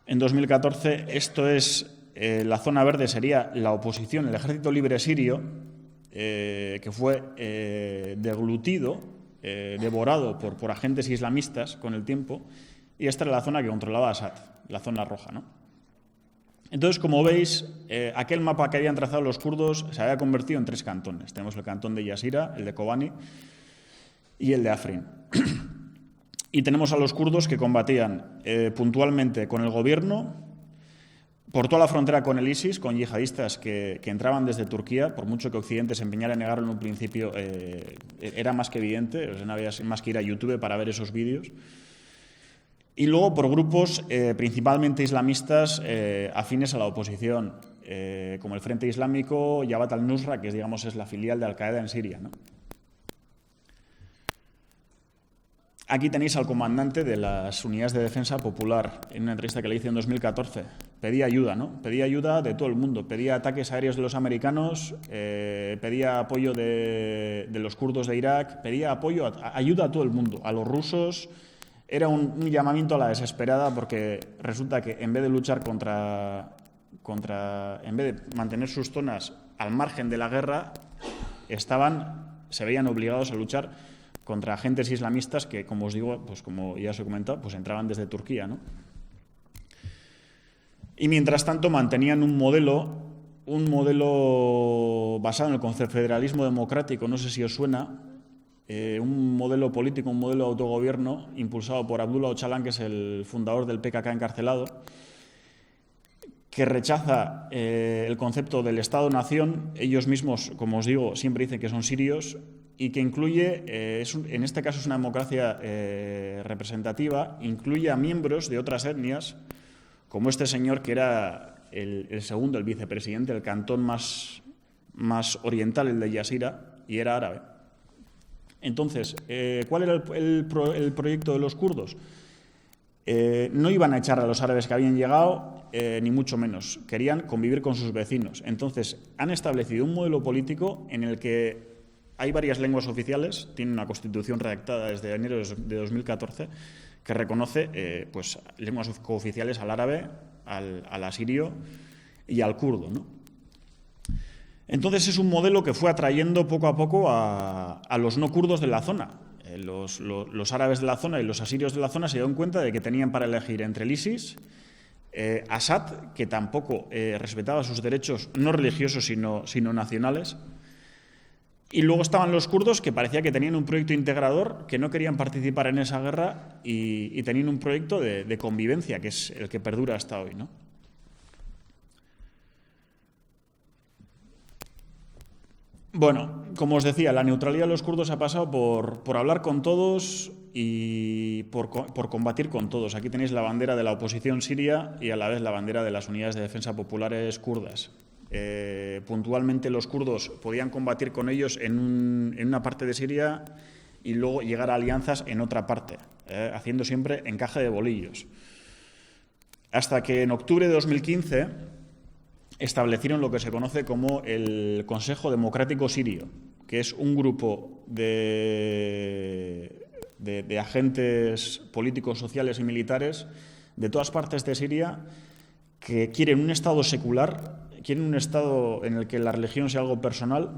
En 2014, esto es... la zona verde sería la oposición, el Ejército Libre Sirio, que fue deglutido, devorado por agentes islamistas con el tiempo, y esta era la zona que controlaba Assad, la zona roja, ¿no? Entonces, como veis, aquel mapa que habían trazado los kurdos se había convertido en 3 cantones. Tenemos el cantón de Yazira, el de Kobani y el de Afrin. Y tenemos a los kurdos que combatían puntualmente con el gobierno, por toda la frontera con el ISIS, con yihadistas que entraban desde Turquía, por mucho que Occidente se empeñara en negarlo en un principio, era más que evidente, o sea, no había más que ir a YouTube para ver esos vídeos. Y luego por grupos principalmente islamistas afines a la oposición, como el Frente Islámico, Jabhat al-Nusra, que es la filial de Al-Qaeda en Siria, ¿no? Aquí tenéis al comandante de las Unidades de Defensa Popular, en una entrevista que le hice en 2014. Pedía ayuda, ¿no? Pedía ayuda de todo el mundo. Pedía ataques aéreos de los americanos, pedía apoyo de los kurdos de Irak, pedía ayuda a todo el mundo, a los rusos. Era un llamamiento a la desesperada porque resulta que en vez de luchar en vez de mantener sus zonas al margen de la guerra, se veían obligados a luchar contra agentes islamistas que, como os digo, pues como ya os he comentado, pues entraban desde Turquía, ¿no? Y mientras tanto mantenían un modelo basado en el confederalismo democrático, no sé si os suena, un modelo político, un modelo de autogobierno impulsado por Abdullah Öcalan, que es el fundador del PKK encarcelado, que rechaza el concepto del Estado-nación. Ellos mismos, como os digo, siempre dicen que son sirios, y que incluye, en este caso es una democracia representativa, incluye a miembros de otras etnias, como este señor que era el vicepresidente del cantón más oriental, el de Yazira, y era árabe. Entonces, ¿cuál era el proyecto de los kurdos? No iban a echar a los árabes que habían llegado, ni mucho menos. Querían convivir con sus vecinos. Entonces, han establecido un modelo político en el que hay varias lenguas oficiales, tiene una constitución redactada desde enero de 2014 que reconoce pues, lenguas cooficiales al árabe, al asirio y al kurdo, ¿no? Entonces es un modelo que fue atrayendo poco a poco a los no kurdos de la zona. Los árabes de la zona y los asirios de la zona se dieron cuenta de que tenían para elegir entre el ISIS, Assad, que tampoco respetaba sus derechos no religiosos sino nacionales. Y luego estaban los kurdos, que parecía que tenían un proyecto integrador, que no querían participar en esa guerra y tenían un proyecto de convivencia, que es el que perdura hasta hoy, ¿no? Bueno, como os decía, la neutralidad de los kurdos ha pasado por hablar con todos y por combatir con todos. Aquí tenéis la bandera de la oposición siria y a la vez la bandera de las unidades de defensa populares kurdas. Puntualmente los kurdos podían combatir con ellos en una parte de Siria y luego llegar a alianzas en otra parte, haciendo siempre encaje de bolillos. Hasta que en octubre de 2015 establecieron lo que se conoce como el Consejo Democrático Sirio, que es un grupo de agentes políticos, sociales y militares de todas partes de Siria que quieren un Estado secular, quieren un Estado en el que la religión sea algo personal,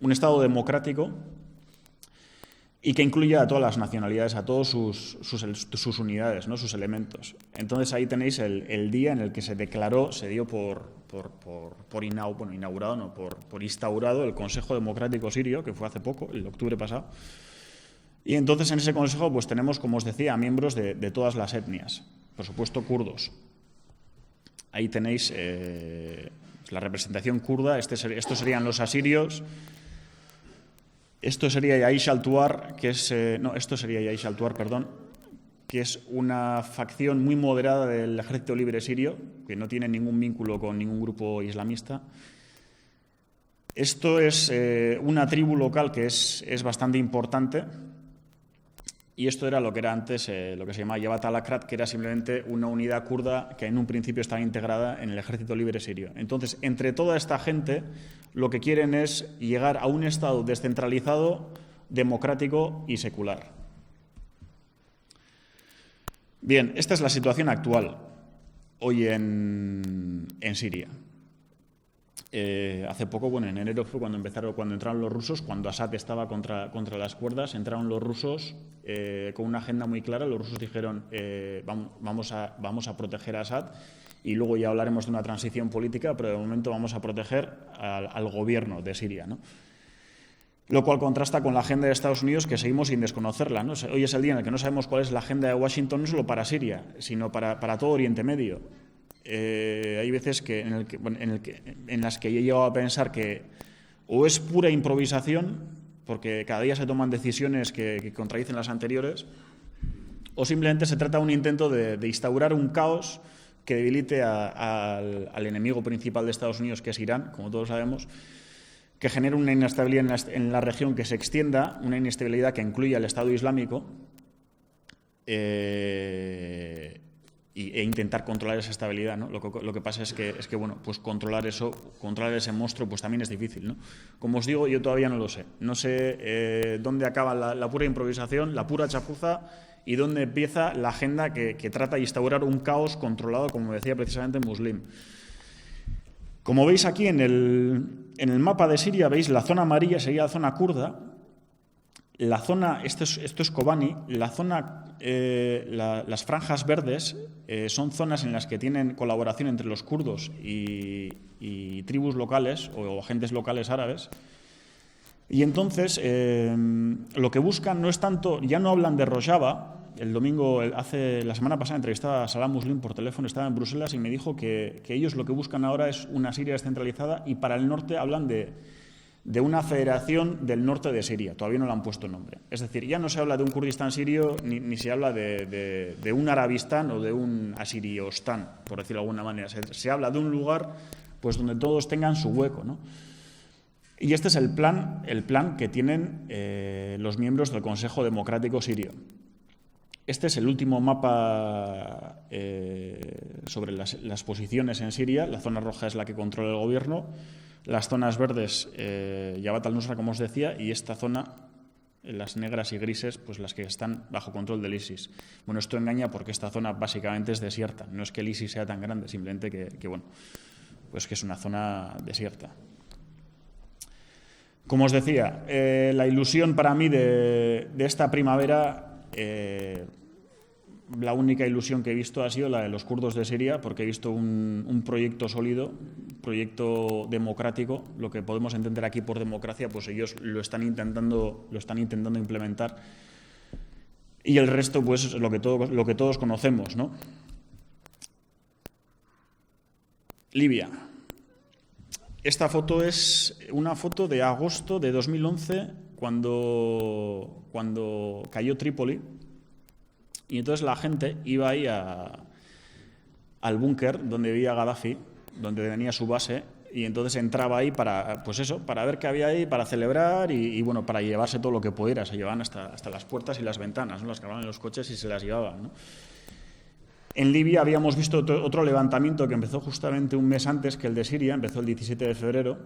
un Estado democrático y que incluya a todas las nacionalidades, a todos sus unidades, ¿no? Sus elementos. Entonces ahí tenéis el día en el que se declaró, se dio instaurado el Consejo Democrático Sirio, que fue hace poco, el octubre pasado. Y entonces en ese consejo pues tenemos, como os decía, miembros de todas las etnias, por supuesto kurdos. Ahí tenéis la representación kurda, estos serían los asirios. Esto sería Yaish al-Tuar, que es una facción muy moderada del Ejército Libre Sirio, que no tiene ningún vínculo con ningún grupo islamista. Esto es una tribu local que es bastante importante, y esto era lo que era antes lo que se llamaba Jabhat al-Akrat, que era simplemente una unidad kurda que en un principio estaba integrada en el Ejército Libre Sirio. Entonces, entre toda esta gente, lo que quieren es llegar a un Estado descentralizado, democrático y secular. Bien, esta es la situación actual hoy en Siria. Hace poco, en enero fue cuando entraron los rusos, cuando Assad estaba contra las cuerdas, entraron los rusos con una agenda muy clara. Los rusos dijeron vamos a proteger a Assad y luego ya hablaremos de una transición política, pero de momento vamos a proteger al gobierno de Siria, ¿no? Lo cual contrasta con la agenda de Estados Unidos, que seguimos sin desconocerla, ¿no? Hoy es el día en el que no sabemos cuál es la agenda de Washington, no solo para Siria, sino para todo Oriente Medio. Hay veces en las que yo he llegado a pensar que o es pura improvisación, porque cada día se toman decisiones que contradicen las anteriores, o simplemente se trata de un intento de instaurar un caos que debilite al enemigo principal de Estados Unidos, que es Irán, como todos sabemos, que genere una inestabilidad en la región que se extienda, una inestabilidad que incluya el Estado Islámico, e intentar controlar esa estabilidad, ¿no? Lo que pasa es que pues controlar ese monstruo, pues también es difícil, ¿no? Como os digo, yo todavía no lo sé. No sé dónde acaba la pura improvisación, la pura chapuza, y dónde empieza la agenda que trata de instaurar un caos controlado, como decía precisamente Muslim. Como veis aquí en el mapa de Siria, veis la zona amarilla sería la zona kurda. La zona, esto es Kobani, la zona, las franjas verdes son zonas en las que tienen colaboración entre los kurdos y tribus locales o agentes locales árabes. Y entonces lo que buscan no es tanto, ya no hablan de Rojava. La semana pasada entrevistaba a Salah Muslim por teléfono, estaba en Bruselas y me dijo que ellos lo que buscan ahora es una Siria descentralizada, y para el norte hablan de una federación del norte de Siria. Todavía no le han puesto nombre. Es decir, ya no se habla de un Kurdistán sirio ni se habla de un Arabistán o de un Asiriostán, por decirlo de alguna manera. Se habla de un lugar pues donde todos tengan su hueco, ¿no? Y este es el plan que tienen los miembros del Consejo Democrático Sirio. Este es el último mapa sobre las posiciones en Siria. La zona roja es la que controla el gobierno. Las zonas verdes, Jabhat al-Nusra, como os decía, y esta zona, las negras y grises, pues las que están bajo control del ISIS. Bueno, esto engaña porque esta zona básicamente es desierta. No es que el ISIS sea tan grande, simplemente que es una zona desierta. Como os decía, la ilusión para mí de esta primavera, la única ilusión que he visto ha sido la de los kurdos de Siria, porque he visto un proyecto sólido, un proyecto democrático. Lo que podemos entender aquí por democracia, pues ellos lo están intentando implementar. Y el resto, pues lo que todos conocemos, ¿no? Libia. esta foto es una foto de agosto de 2011, cuando cayó Trípoli, y entonces la gente iba ahí al búnker donde vivía Gaddafi, donde tenía su base, y entonces entraba ahí para, pues eso, para ver qué había ahí, para celebrar y bueno, para llevarse todo lo que pudiera. Se llevaban hasta las puertas y las ventanas, ¿no? Las cargaban en los coches y se las llevaban, ¿no? En Libia habíamos visto otro levantamiento que empezó justamente un mes antes que el de Siria, empezó el 17 de febrero.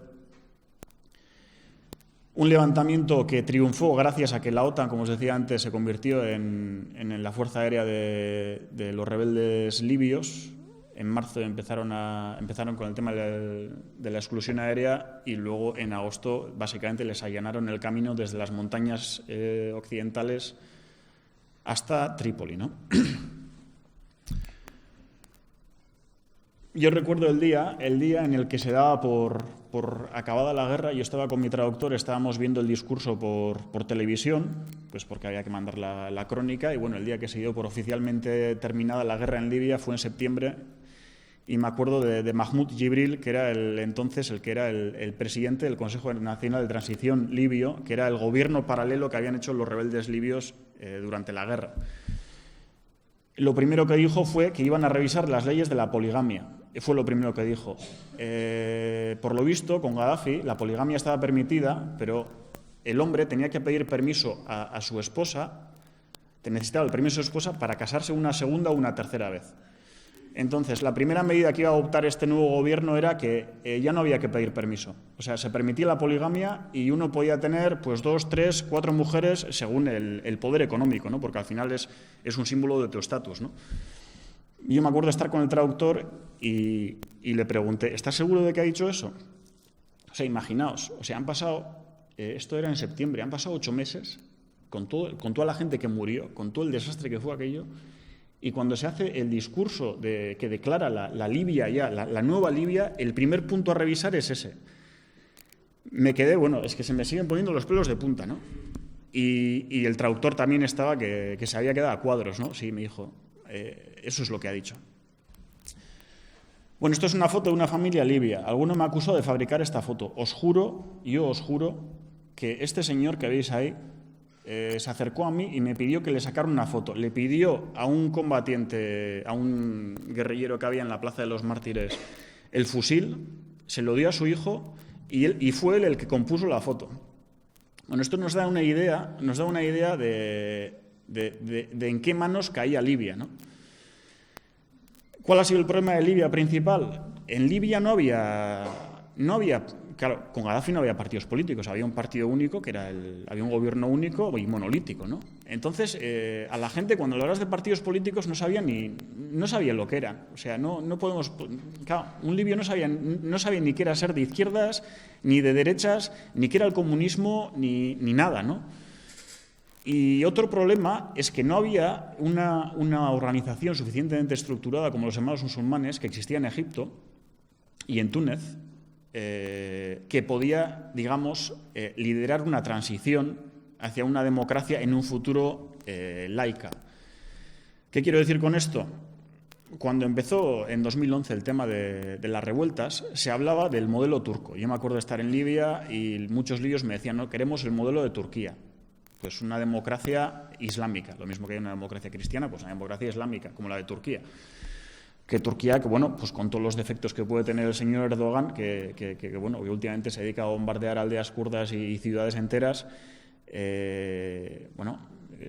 Un levantamiento que triunfó gracias a que la OTAN, como os decía antes, se convirtió en la fuerza aérea de los rebeldes libios. En marzo empezaron con el tema de la exclusión aérea y luego en agosto básicamente les allanaron el camino desde las montañas occidentales hasta Trípoli, ¿no? Yo recuerdo el día en el que se daba por acabada la guerra. Yo estaba con mi traductor, estábamos viendo el discurso por televisión, pues porque había que mandar la crónica, y bueno, el día que se dio por oficialmente terminada la guerra en Libia fue en septiembre, y me acuerdo de Mahmoud Jibril, que era el presidente del Consejo Nacional de Transición libio, que era el gobierno paralelo que habían hecho los rebeldes libios durante la guerra. Lo primero que dijo fue que iban a revisar las leyes de la poligamia. Fue lo primero que dijo. Por lo visto, con Gaddafi, la poligamia estaba permitida, pero el hombre tenía que pedir permiso a su esposa, necesitaba el permiso de su esposa para casarse una segunda o una tercera vez. Entonces, la primera medida que iba a adoptar este nuevo gobierno era que ya no había que pedir permiso. O sea, se permitía la poligamia y uno podía tener pues 2, 3, 4 mujeres según el poder económico, ¿no? Porque al final es un símbolo de tu estatus, ¿no? Y yo me acuerdo de estar con el traductor y le pregunté, ¿estás seguro de que ha dicho eso? O sea, imaginaos, o sea, han pasado, esto era en septiembre, han pasado 8 meses con toda la gente que murió, con todo el desastre que fue aquello. Y cuando se hace el discurso que declara la Libia ya, la nueva Libia, el primer punto a revisar es ese. Me quedé, bueno, es que se me siguen poniendo los pelos de punta, ¿no? Y el traductor también estaba que se había quedado a cuadros, ¿no? Sí, me dijo, eso es lo que ha dicho. Bueno, esto es una foto de una familia libia. Alguno me acusó de fabricar esta foto. Yo os juro, que este señor que veis ahí se acercó a mí y me pidió que le sacara una foto. Le pidió a un combatiente, a un guerrillero que había en la Plaza de los Mártires, el fusil, se lo dio a su hijo y fue él el que compuso la foto. Bueno, esto nos da una idea de en qué manos caía Libia, ¿no? ¿Cuál ha sido el problema de Libia principal? En Libia no había, claro, con Gaddafi no había partidos políticos, había un partido único, había un gobierno único y monolítico, ¿no? Entonces, a la gente, cuando le hablas de partidos políticos, no sabía lo que eran. O sea, no podemos... Claro, un libio no sabía ni qué era ser de izquierdas, ni de derechas, ni qué era el comunismo, ni nada, ¿no? Y otro problema es que no había una organización suficientemente estructurada como los hermanos musulmanes que existía en Egipto y en Túnez, que podía, digamos, liderar una transición hacia una democracia en un futuro laica. ¿Qué quiero decir con esto? Cuando empezó en 2011 el tema de las revueltas, se hablaba del modelo turco. Yo me acuerdo de estar en Libia y muchos libios me decían, no, queremos el modelo de Turquía. Pues una democracia islámica, lo mismo que hay una democracia cristiana, pues una democracia islámica, como la de Turquía. Que Turquía, que bueno, pues con todos los defectos que puede tener el señor Erdogan, que últimamente se dedica a bombardear aldeas kurdas y ciudades enteras,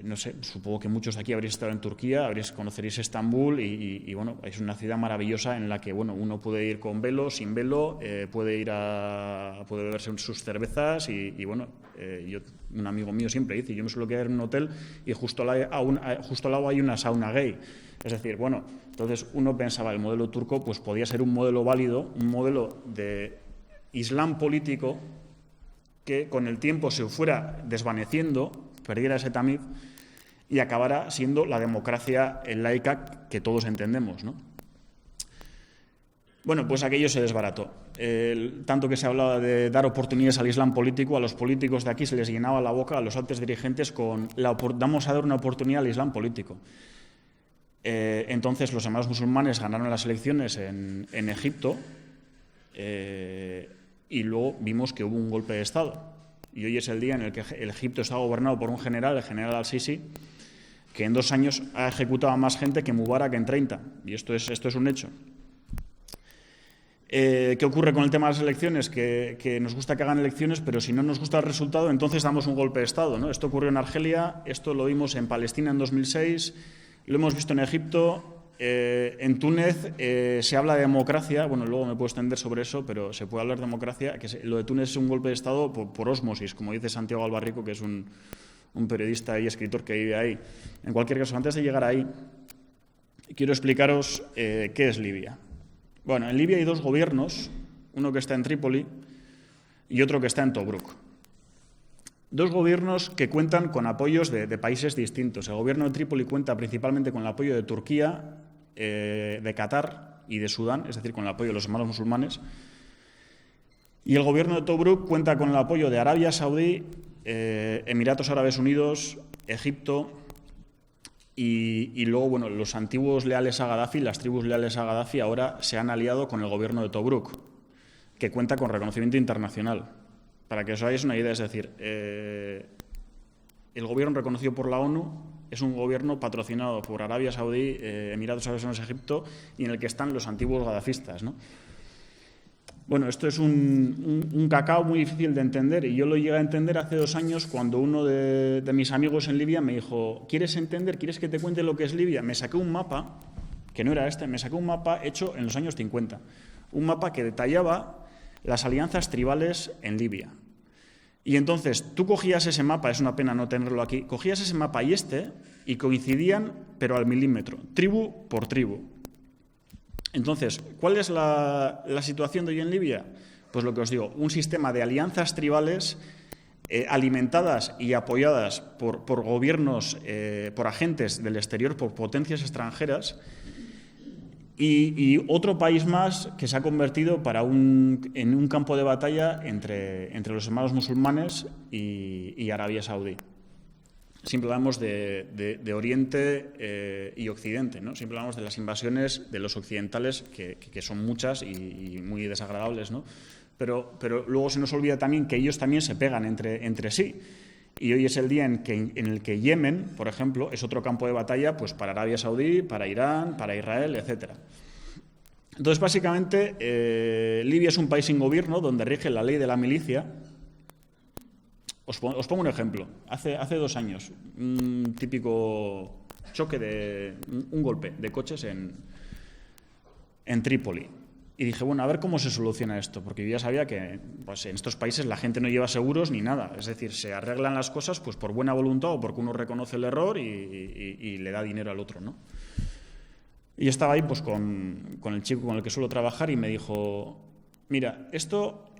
no sé, supongo que muchos de aquí habréis estado en Turquía, conoceréis Estambul y bueno, es una ciudad maravillosa en la que bueno, uno puede ir con velo, sin velo, puede beberse sus cervezas y bueno, un amigo mío siempre dice, yo me suelo quedar en un hotel y justo al lado hay una sauna gay. Es decir, bueno, entonces uno pensaba el modelo turco pues podía ser un modelo válido, un modelo de islam político que con el tiempo se fuera desvaneciendo, perdiera ese tamiz y acabara siendo la democracia laica que todos entendemos, ¿no? Bueno, pues aquello se desbarató. Tanto que se hablaba de dar oportunidades al islam político, a los políticos de aquí se les llenaba la boca, a los altos dirigentes, con vamos a dar una oportunidad al islam político. Entonces los hermanos musulmanes ganaron las elecciones en Egipto y luego vimos que hubo un golpe de Estado. Y hoy es el día en el que el Egipto está gobernado por un general, el general al-Sisi, que en 2 años ha ejecutado a más gente que Mubarak en 30. Y esto es un hecho. ¿Qué ocurre con el tema de las elecciones? Que nos gusta que hagan elecciones, pero si no nos gusta el resultado, entonces damos un golpe de Estado, ¿no? Esto ocurrió en Argelia, esto lo vimos en Palestina en 2006, lo hemos visto en Egipto. En Túnez se habla de democracia, bueno, luego me puedo extender sobre eso, pero se puede hablar de democracia, que lo de Túnez es un golpe de Estado por ósmosis, como dice Santiago Albarrico, que es un periodista y escritor que vive ahí. En cualquier caso, antes de llegar ahí, quiero explicaros qué es Libia. Bueno, en Libia hay 2 gobiernos, uno que está en Trípoli y otro que está en Tobruk. 2 gobiernos que cuentan con apoyos de países distintos. El gobierno de Trípoli cuenta principalmente con el apoyo de Turquía, de Qatar y de Sudán, es decir, con el apoyo de los hermanos musulmanes. Y el gobierno de Tobruk cuenta con el apoyo de Arabia Saudí, Emiratos Árabes Unidos, Egipto y luego, bueno, los antiguos leales a Gaddafi, las tribus leales a Gaddafi, ahora se han aliado con el gobierno de Tobruk, que cuenta con reconocimiento internacional. Para que os hagáis una idea, es decir, el gobierno reconocido por la ONU es un gobierno patrocinado por Arabia Saudí, Emiratos Árabes Unidos, Egipto, y en el que están los antiguos gadafistas, ¿no? Bueno, esto es un cacao muy difícil de entender, y yo lo llegué a entender hace 2 años cuando uno de mis amigos en Libia me dijo: ¿quieres entender? ¿Quieres que te cuente lo que es Libia? Me saqué un mapa, que no era me saqué un mapa hecho en los años 50, un mapa que detallaba las alianzas tribales en Libia. Y entonces tú cogías ese mapa, es una pena no tenerlo aquí, cogías ese mapa y coincidían, pero al milímetro, tribu por tribu. Entonces, ¿cuál es la situación de hoy en Libia? Pues lo que os digo, un sistema de alianzas tribales alimentadas y apoyadas por gobiernos, por agentes del exterior, por potencias extranjeras, y otro país más que se ha convertido en un campo de batalla entre los hermanos musulmanes y Arabia Saudí. Siempre hablamos de Oriente y Occidente, ¿no? Siempre hablamos de las invasiones de los occidentales, que son muchas y muy desagradables, ¿no? Pero luego se nos olvida también que ellos también se pegan entre sí. Y hoy es el día en el que Yemen, por ejemplo, es otro campo de batalla pues, para Arabia Saudí, para Irán, para Israel, etc. Entonces, básicamente, Libia es un país sin gobierno donde rige la ley de la milicia. Os pongo un ejemplo. Hace 2 años, un típico choque un golpe de coches en Trípoli. Y dije, bueno, a ver cómo se soluciona esto, porque yo ya sabía que pues, en estos países la gente no lleva seguros ni nada. Es decir, se arreglan las cosas pues, por buena voluntad o porque uno reconoce el error y le da dinero al otro, ¿no? Y estaba ahí pues, con el chico con el que suelo trabajar y me dijo, mira, esto...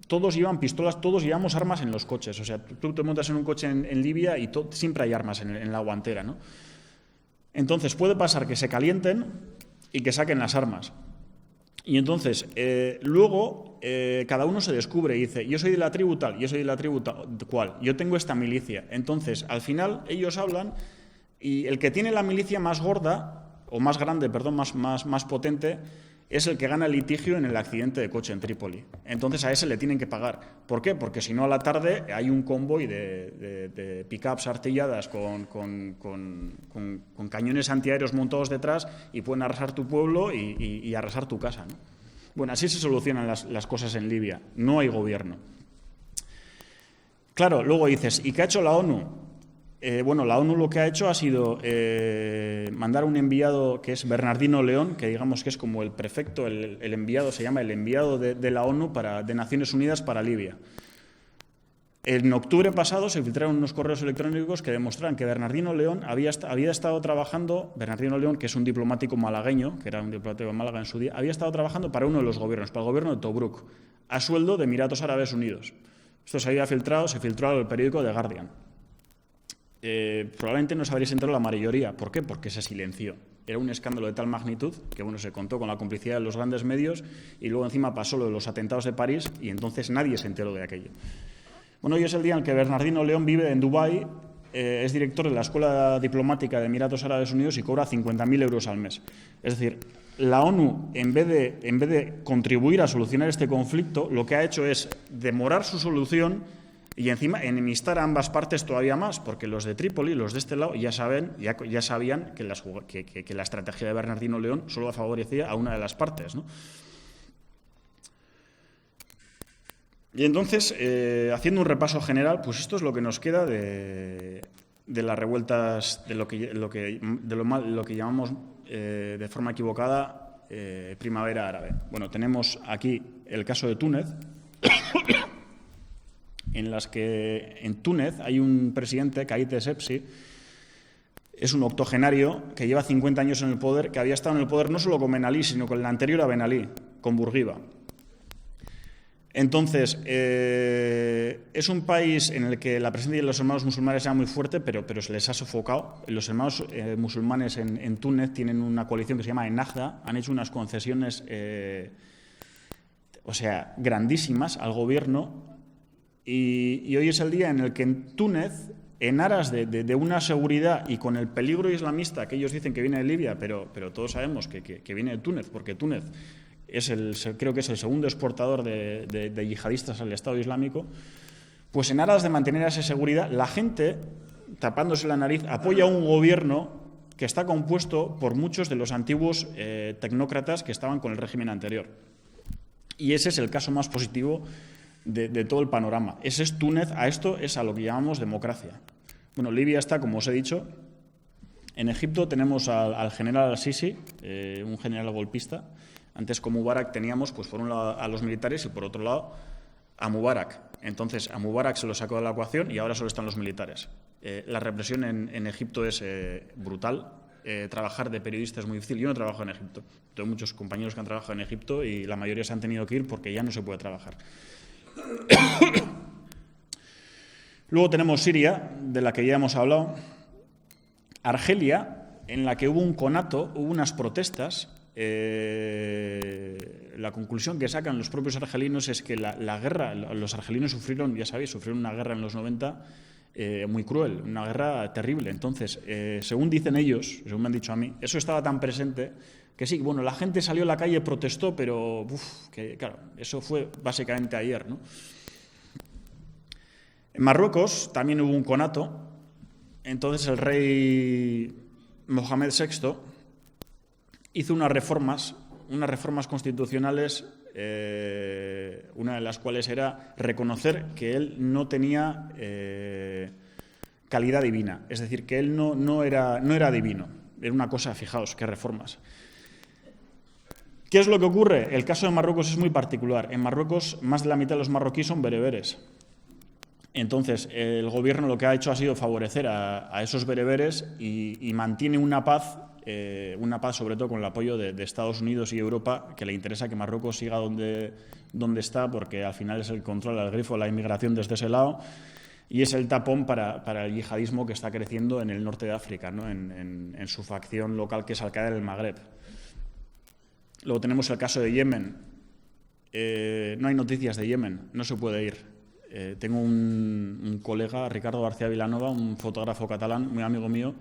todos llevan pistolas, todos llevamos armas en los coches. O sea, tú te montas en un coche en Libia y siempre hay armas en la guantera, ¿no? Entonces, puede pasar que se calienten y que saquen las armas. Y entonces, luego, cada uno se descubre y dice, yo soy de la tribu tal, yo soy de la tribu tal, cual, yo tengo esta milicia. Entonces, al final, ellos hablan y el que tiene la milicia más gorda, o más grande, perdón, más potente, es el que gana el litigio en el accidente de coche en Trípoli. Entonces a ese le tienen que pagar. ¿Por qué? Porque si no a la tarde hay un convoy de pick-ups artilladas con cañones antiaéreos montados detrás y pueden arrasar tu pueblo y arrasar tu casa, ¿no? Bueno, así se solucionan las cosas en Libia. No hay gobierno. Claro, luego dices, ¿y qué ha hecho la ONU? Bueno, la ONU lo que ha hecho ha sido mandar un enviado que es Bernardino León, que digamos que es como el prefecto, el enviado, se llama el enviado de la ONU de Naciones Unidas para Libia. En octubre pasado se filtraron unos correos electrónicos que demostraban que Bernardino León había estado trabajando, Bernardino León, que es un diplomático malagueño, que era un diplomático de Málaga en su día, había estado trabajando para uno de los gobiernos, para el gobierno de Tobruk, a sueldo de Emiratos Árabes Unidos. Esto se filtró al periódico The Guardian. Probablemente no os habréis enterado la mayoría. ¿Por qué? Porque se silenció. Era un escándalo de tal magnitud que bueno, se contó con la complicidad de los grandes medios y luego encima pasó lo de los atentados de París y entonces nadie se enteró de aquello. Bueno, hoy es el día en el que Bernardino León vive en Dubái es director de la Escuela Diplomática de Emiratos Árabes Unidos y cobra 50.000 euros al mes. Es decir, la ONU, en vez de contribuir a solucionar este conflicto, lo que ha hecho es demorar su solución y encima enemistar a ambas partes todavía más, porque los de Trípoli, los de este lado, ya sabían que la estrategia de Bernardino León solo favorecía a una de las partes, ¿no? Y entonces, haciendo un repaso general, pues esto es lo que nos queda de las revueltas, de lo que llamamos de forma equivocada primavera árabe. Bueno, tenemos aquí el caso de Túnez, en Túnez hay un presidente, Kais Essebsi, es un octogenario que lleva 50 años en el poder, que había estado en el poder no solo con Ben Ali, sino con el anterior a Ben Ali, con Bourguiba. Entonces, es un país en el que la presencia de los hermanos musulmanes era muy fuerte, pero se les ha sofocado. Los hermanos musulmanes en Túnez tienen una coalición que se llama Ennahda, han hecho unas concesiones, grandísimas al gobierno, y hoy es el día en el que en Túnez, en aras de una seguridad y con el peligro islamista que ellos dicen que viene de Libia, pero todos sabemos que viene de Túnez, porque Túnez creo que es el segundo exportador de yihadistas al Estado Islámico, pues en aras de mantener esa seguridad, la gente, tapándose la nariz, apoya a un gobierno que está compuesto por muchos de los antiguos tecnócratas que estaban con el régimen anterior. Y ese es el caso más positivo de todo el panorama. Ese es Túnez, esto es a lo que llamamos democracia. Bueno, Libia está, como os he dicho. En Egipto tenemos al general al-Sisi, un general golpista. Antes con Mubarak teníamos, pues por un lado a los militares y por otro lado a Mubarak. Entonces a Mubarak se lo sacó de la ecuación y ahora solo están los militares. La represión en Egipto es brutal. Trabajar de periodista es muy difícil. Yo no trabajo en Egipto. Tengo muchos compañeros que han trabajado en Egipto y la mayoría se han tenido que ir porque ya no se puede trabajar. Luego tenemos Siria, de la que ya hemos hablado. Argelia, en la que hubo un conato, hubo unas protestas. La conclusión que sacan los propios argelinos es que la guerra, los argelinos sufrieron una guerra en los 90 muy cruel, una guerra terrible. Entonces, según dicen ellos, según me han dicho a mí, eso estaba tan presente que sí, bueno, la gente salió a la calle, protestó, pero claro, eso fue básicamente ayer, ¿no? En Marruecos también hubo un conato. Entonces el rey Mohamed VI hizo unas reformas constitucionales, una de las cuales era reconocer que él no tenía calidad divina, es decir, que él no era divino. Era una cosa, fijaos, qué reformas. ¿Qué es lo que ocurre? El caso de Marruecos es muy particular. En Marruecos, más de la mitad de los marroquíes son bereberes. Entonces, el gobierno lo que ha hecho ha sido favorecer a esos bereberes y mantiene una paz sobre todo con el apoyo de Estados Unidos y Europa, que le interesa que Marruecos siga donde está, porque al final es el control al grifo de la inmigración desde ese lado y es el tapón para el yihadismo que está creciendo en el norte de África, ¿no? En su facción local, que es Al-Qaeda en el Magreb. Luego tenemos el caso de Yemen. No hay noticias de Yemen, no se puede ir. Tengo un colega, Ricardo García Vilanova, un fotógrafo catalán, muy amigo mío.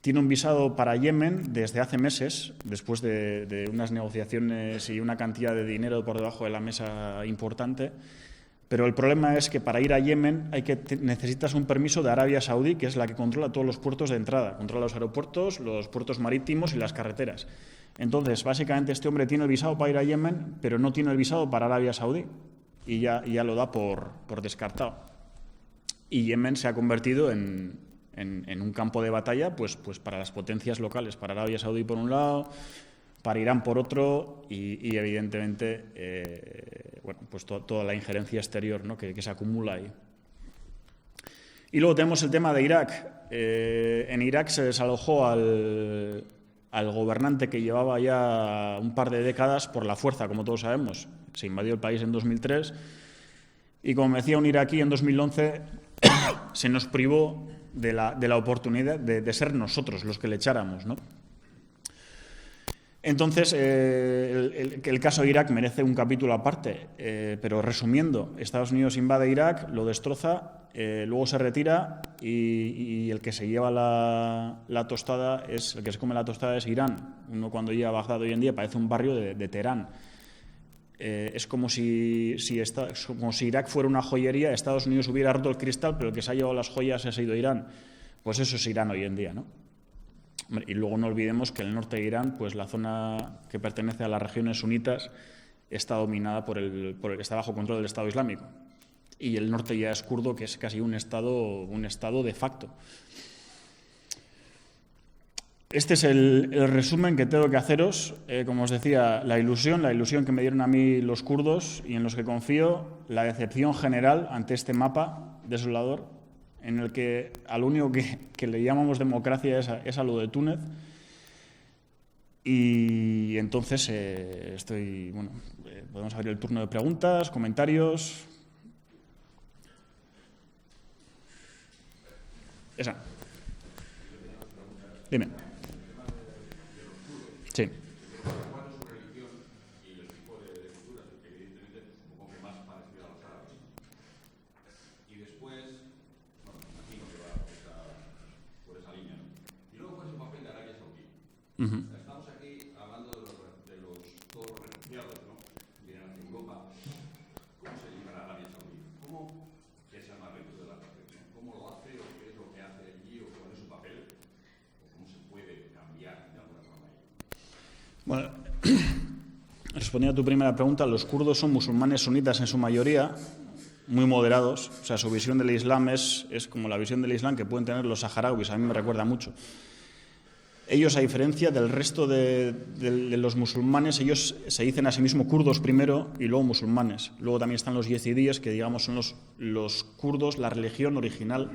Tiene un visado para Yemen desde hace meses, después de unas negociaciones y una cantidad de dinero por debajo de la mesa importante. Pero el problema es que para ir a Yemen necesitas un permiso de Arabia Saudí, que es la que controla todos los puertos de entrada. Controla los aeropuertos, los puertos marítimos y las carreteras. Entonces, básicamente, este hombre tiene el visado para ir a Yemen, pero no tiene el visado para Arabia Saudí. Y ya lo da por descartado. Y Yemen se ha convertido en un campo de batalla pues para las potencias locales, para Arabia Saudí por un lado, para Irán por otro y evidentemente pues toda la injerencia exterior, ¿no? que se acumula ahí. Y luego tenemos el tema de Irak. En Irak se desalojó al gobernante que llevaba ya un par de décadas por la fuerza, como todos sabemos. Se invadió el país en 2003 y, como me decía un iraquí, en 2011 se nos privó de la oportunidad de ser nosotros los que le echáramos, ¿no? Entonces, el caso de Irak merece un capítulo aparte, pero resumiendo, Estados Unidos invade Irak, lo destroza, luego se retira y el que se lleva la tostada el que se come la tostada es Irán. Uno cuando llega a Bagdad hoy en día parece un barrio de Teherán. Es como si Irak fuera una joyería, Estados Unidos hubiera roto el cristal, pero el que se ha llevado las joyas ha sido Irán. Pues eso es Irán hoy en día, ¿no? Y luego no olvidemos que el norte de Irán, pues la zona que pertenece a las regiones sunitas, está dominada está bajo control del Estado Islámico. Y el norte ya es kurdo, que es casi un estado de facto. Este es el resumen que tengo que haceros. Como os decía, la ilusión que me dieron a mí los kurdos y en los que confío, la decepción general ante este mapa desolador, en el que a lo único que le llamamos democracia es a lo de Túnez. Y entonces podemos abrir el turno de preguntas, comentarios. Esa. Dime. Sí. ¿Cuál es su religión y el tipo de culturas? Que evidentemente supongo que más parecido a los árabes. Y después, imagino que va por esa línea, ¿no? Y luego, ¿cuál es el papel de Arabia Saudí? Estamos aquí hablando de todos los refugiados, ¿no? Vienen hacia Europa. ¿Cómo se libra Arabia Saudí? ¿Cómo es el arreglo de la protección? ¿Cómo lo hace o qué es lo que hace allí o cuál es su papel? ¿O cómo se puede cambiar de alguna forma ahí? Bueno, respondiendo a tu primera pregunta, los kurdos son musulmanes sunitas en su mayoría, muy moderados. O sea, su visión del Islam es como la visión del Islam que pueden tener los saharauis. A mí me recuerda mucho. Ellos, a diferencia del resto de los musulmanes, ellos se dicen a sí mismos kurdos primero y luego musulmanes. Luego también están los yezidíes, que digamos son los kurdos, la religión original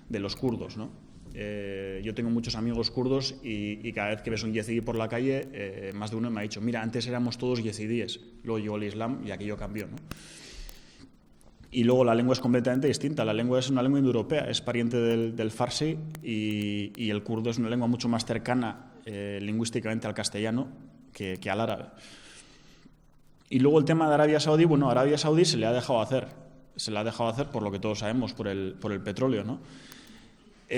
de los kurdos, ¿no? Yo tengo muchos amigos kurdos y cada vez que ves un yezidí por la calle, más de uno me ha dicho, mira, antes éramos todos yezidíes, luego llegó el Islam y aquello cambió, ¿no? Y luego la lengua es completamente distinta. La lengua es una lengua indoeuropea, es pariente del farsi y el kurdo es una lengua mucho más cercana lingüísticamente al castellano que al árabe. Y luego el tema de Arabia Saudí, bueno, Arabia Saudí se le ha dejado hacer. Se le ha dejado hacer por lo que todos sabemos, por el petróleo, ¿no? Se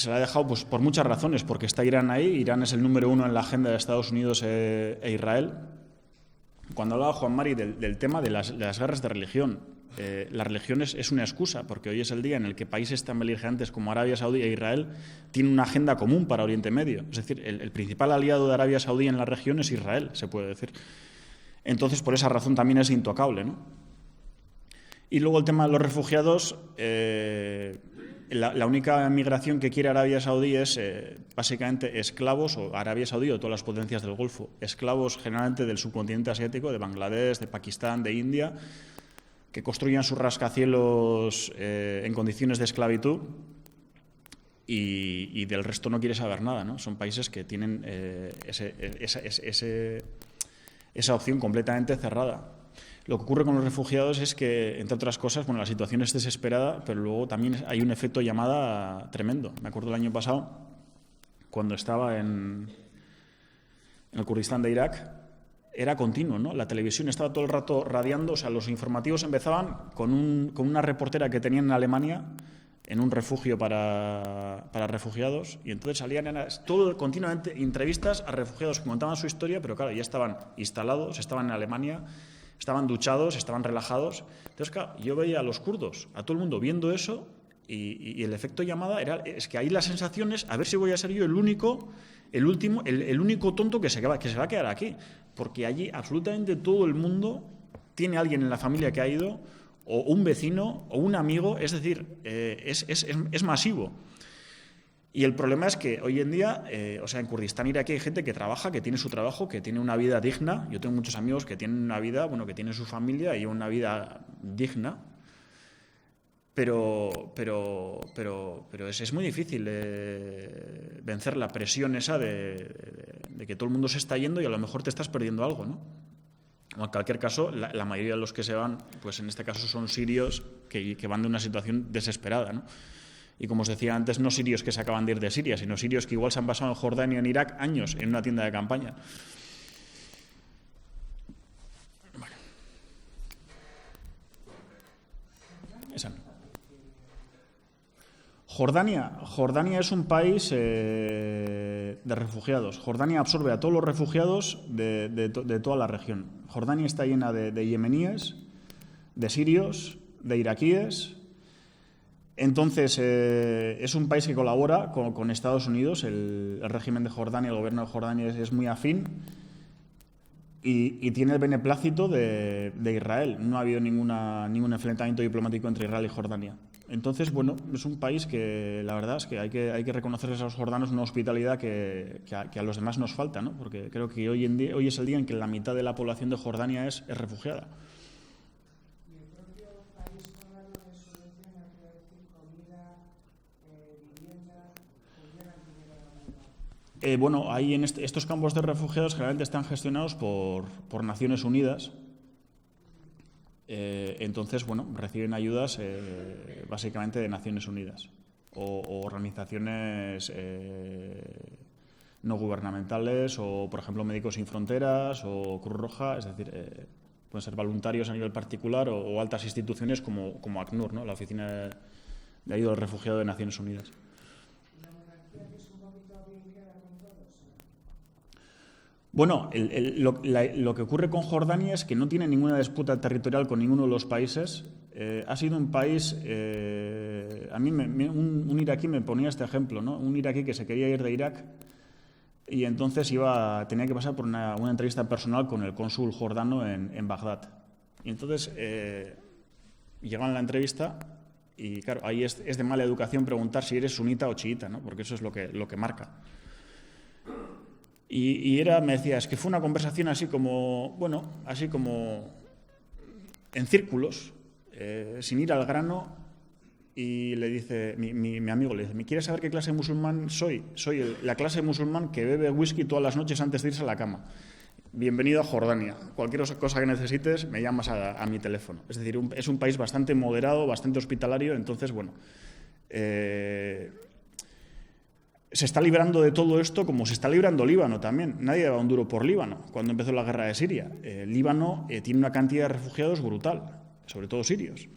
le ha dejado pues, por muchas razones, porque está Irán ahí. Irán es el número 1 en la agenda de Estados Unidos e Israel. Cuando hablaba Juan Mari del tema de las guerras de religión, la religión es una excusa, porque hoy es el día en el que países tan beligerantes como Arabia Saudí e Israel tienen una agenda común para Oriente Medio. Es decir, el principal aliado de Arabia Saudí en la región es Israel, se puede decir. Entonces, por esa razón también es intocable, ¿no? Y luego el tema de los refugiados, la única migración que quiere Arabia Saudí es básicamente esclavos, o Arabia Saudí o todas las potencias del Golfo, esclavos generalmente del subcontinente asiático, de Bangladesh, de Pakistán, de India, que construyan sus rascacielos en condiciones de esclavitud y del resto no quiere saber nada, ¿no? Son países que tienen esa opción completamente cerrada. Lo que ocurre con los refugiados es que, entre otras cosas, bueno, la situación es desesperada, pero luego también hay un efecto llamada tremendo. Me acuerdo el año pasado, cuando estaba en el Kurdistán de Irak, era continuo, ¿no? La televisión estaba todo el rato radiando, o sea, los informativos empezaban con una reportera que tenían en Alemania, en un refugio para refugiados, y entonces salían continuamente entrevistas a refugiados que contaban su historia, pero claro, ya estaban instalados, estaban en Alemania, estaban duchados, estaban relajados. Entonces, claro, yo veía a los kurdos, a todo el mundo viendo eso, y el efecto llamada es que ahí la sensación es a ver si voy a ser yo el único tonto que se va a quedar aquí. Porque allí absolutamente todo el mundo tiene alguien en la familia que ha ido, o un vecino, o un amigo, es decir, es masivo. Y el problema es que hoy en día, en Kurdistán iraquí hay gente que trabaja, que tiene su trabajo, que tiene una vida digna. Yo tengo muchos amigos que tienen una vida, que tienen su familia y una vida digna. Pero es muy difícil vencer la presión esa de que todo el mundo se está yendo y a lo mejor te estás perdiendo algo, ¿no? En cualquier caso, la mayoría de los que se van, pues en este caso son sirios que van de una situación desesperada, ¿no? Y como os decía antes, no sirios que se acaban de ir de Siria, sino sirios que igual se han pasado en Jordania, en Irak, años en una tienda de campaña. Bueno. Esa no. Jordania es un país de refugiados. Jordania absorbe a todos los refugiados de toda la región. Jordania está llena de yemeníes, de sirios, de iraquíes. Entonces, es un país que colabora con Estados Unidos. El régimen de Jordania, el gobierno de Jordania es muy afín y tiene el beneplácito de Israel. No ha habido ningún enfrentamiento diplomático entre Israel y Jordania. Entonces, bueno, es un país que la verdad es que hay que reconocerles a los jordanos una hospitalidad que a los demás nos falta, ¿no? Porque creo que hoy es el día en que la mitad de la población de Jordania es refugiada. ¿Y el propio país jordano les subvenciona, quiero decir, comida, vivienda, funcionan primero la ayuda? Bueno, ahí en estos campos de refugiados generalmente están gestionados por Naciones Unidas. Entonces, bueno, reciben ayudas básicamente de Naciones Unidas o organizaciones no gubernamentales o, por ejemplo, Médicos Sin Fronteras o Cruz Roja, es decir, pueden ser voluntarios a nivel particular o altas instituciones como ACNUR, ¿no? La Oficina de Ayuda al Refugiado de Naciones Unidas. ¿La monarquía que es un poquito bien queda con todos? Bueno, lo que ocurre con Jordania es que no tiene ninguna disputa territorial con ninguno de los países. Ha sido un país... a mí un iraquí me ponía este ejemplo, ¿no? Un iraquí que se quería ir de Irak y entonces tenía que pasar por una entrevista personal con el cónsul jordano en Bagdad. Y entonces llegan a la entrevista y, claro, ahí es de mala educación preguntar si eres sunita o chiita, ¿no? Porque eso es lo que marca. Y me decía, es que fue una conversación así como en círculos, sin ir al grano, y le dice, mi amigo le dice, ¿me quieres saber qué clase de musulmán soy? Soy la clase de musulmán que bebe whisky todas las noches antes de irse a la cama. Bienvenido a Jordania. Cualquier cosa que necesites, me llamas a mi teléfono. Es decir, es un país bastante moderado, bastante hospitalario, entonces, bueno... se está librando de todo esto como se está librando Líbano también. Nadie daba un duro por Líbano cuando empezó la guerra de Siria. Líbano tiene una cantidad de refugiados brutal, sobre todo sirios,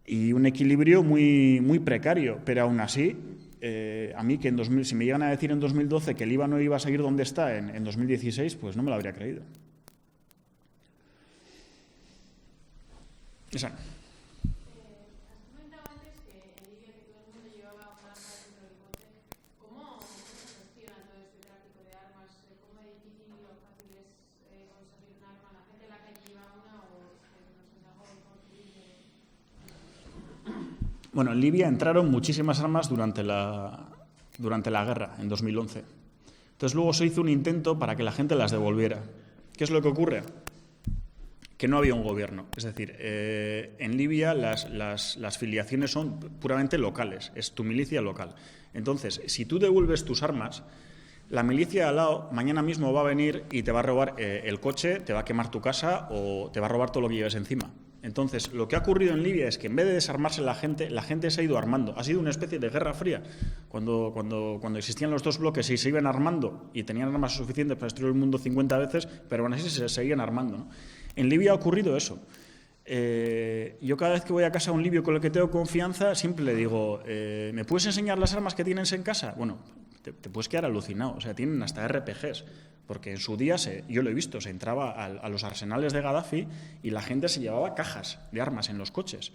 y un equilibrio muy, muy precario. Pero aún así, a mí que si me llegan a decir en 2012 que Líbano iba a seguir donde está en 2016, pues no me lo habría creído. Esa. Bueno, en Libia entraron muchísimas armas durante la guerra, en 2011. Entonces luego se hizo un intento para que la gente las devolviera. ¿Qué es lo que ocurre? Que no había un gobierno. Es decir, en Libia las filiaciones son puramente locales, es tu milicia local. Entonces, si tú devuelves tus armas, la milicia de al lado mañana mismo va a venir y te va a robar el coche, te va a quemar tu casa o te va a robar todo lo que lleves encima. Entonces, lo que ha ocurrido en Libia es que en vez de desarmarse la gente se ha ido armando. Ha sido una especie de guerra fría. Cuando existían los dos bloques y se iban armando y tenían armas suficientes para destruir el mundo 50 veces, pero aún así se seguían armando, ¿no? En Libia ha ocurrido eso. Yo cada vez que voy a casa a un libio con el que tengo confianza, siempre le digo, ¿me puedes enseñar las armas que tienes en casa? Bueno, te puedes quedar alucinado. O sea, tienen hasta RPGs. Porque en su día, yo lo he visto, se entraba a los arsenales de Gaddafi y la gente se llevaba cajas de armas en los coches.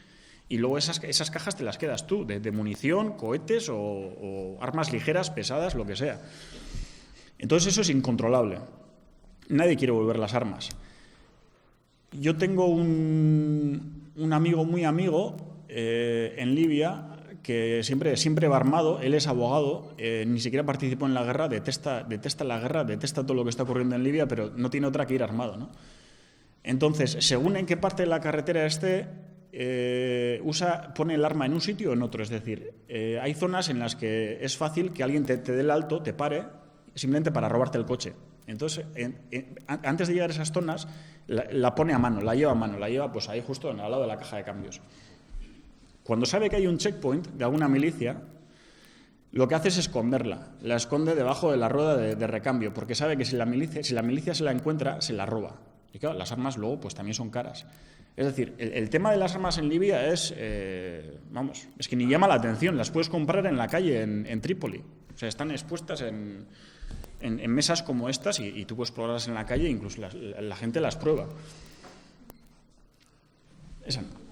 Y luego esas cajas te las quedas tú, de munición, cohetes o armas ligeras, pesadas, lo que sea. Entonces eso es incontrolable. Nadie quiere volver las armas. Yo tengo un amigo muy amigo en Libia que siempre va armado. Él es abogado, ni siquiera participó en la guerra, detesta la guerra, detesta todo lo que está ocurriendo en Libia, pero no tiene otra que ir armado, ¿no? Entonces, según en qué parte de la carretera esté, pone el arma en un sitio o en otro. Es decir, hay zonas en las que es fácil que alguien te dé el alto, te pare, simplemente para robarte el coche. Entonces, antes de llegar a esas zonas, la pone a mano, la lleva pues ahí justo al lado de la caja de cambios. Cuando sabe que hay un checkpoint de alguna milicia, lo que hace es esconderla. La esconde debajo de la rueda de recambio, porque sabe que si la milicia se la encuentra, se la roba. Y claro, las armas luego pues también son caras. Es decir, el tema de las armas en Libia es, vamos, es que ni llama la atención. Las puedes comprar en la calle en Trípoli. O sea, están expuestas en mesas como estas y tú puedes probarlas en la calle e incluso la gente las prueba. Esa no.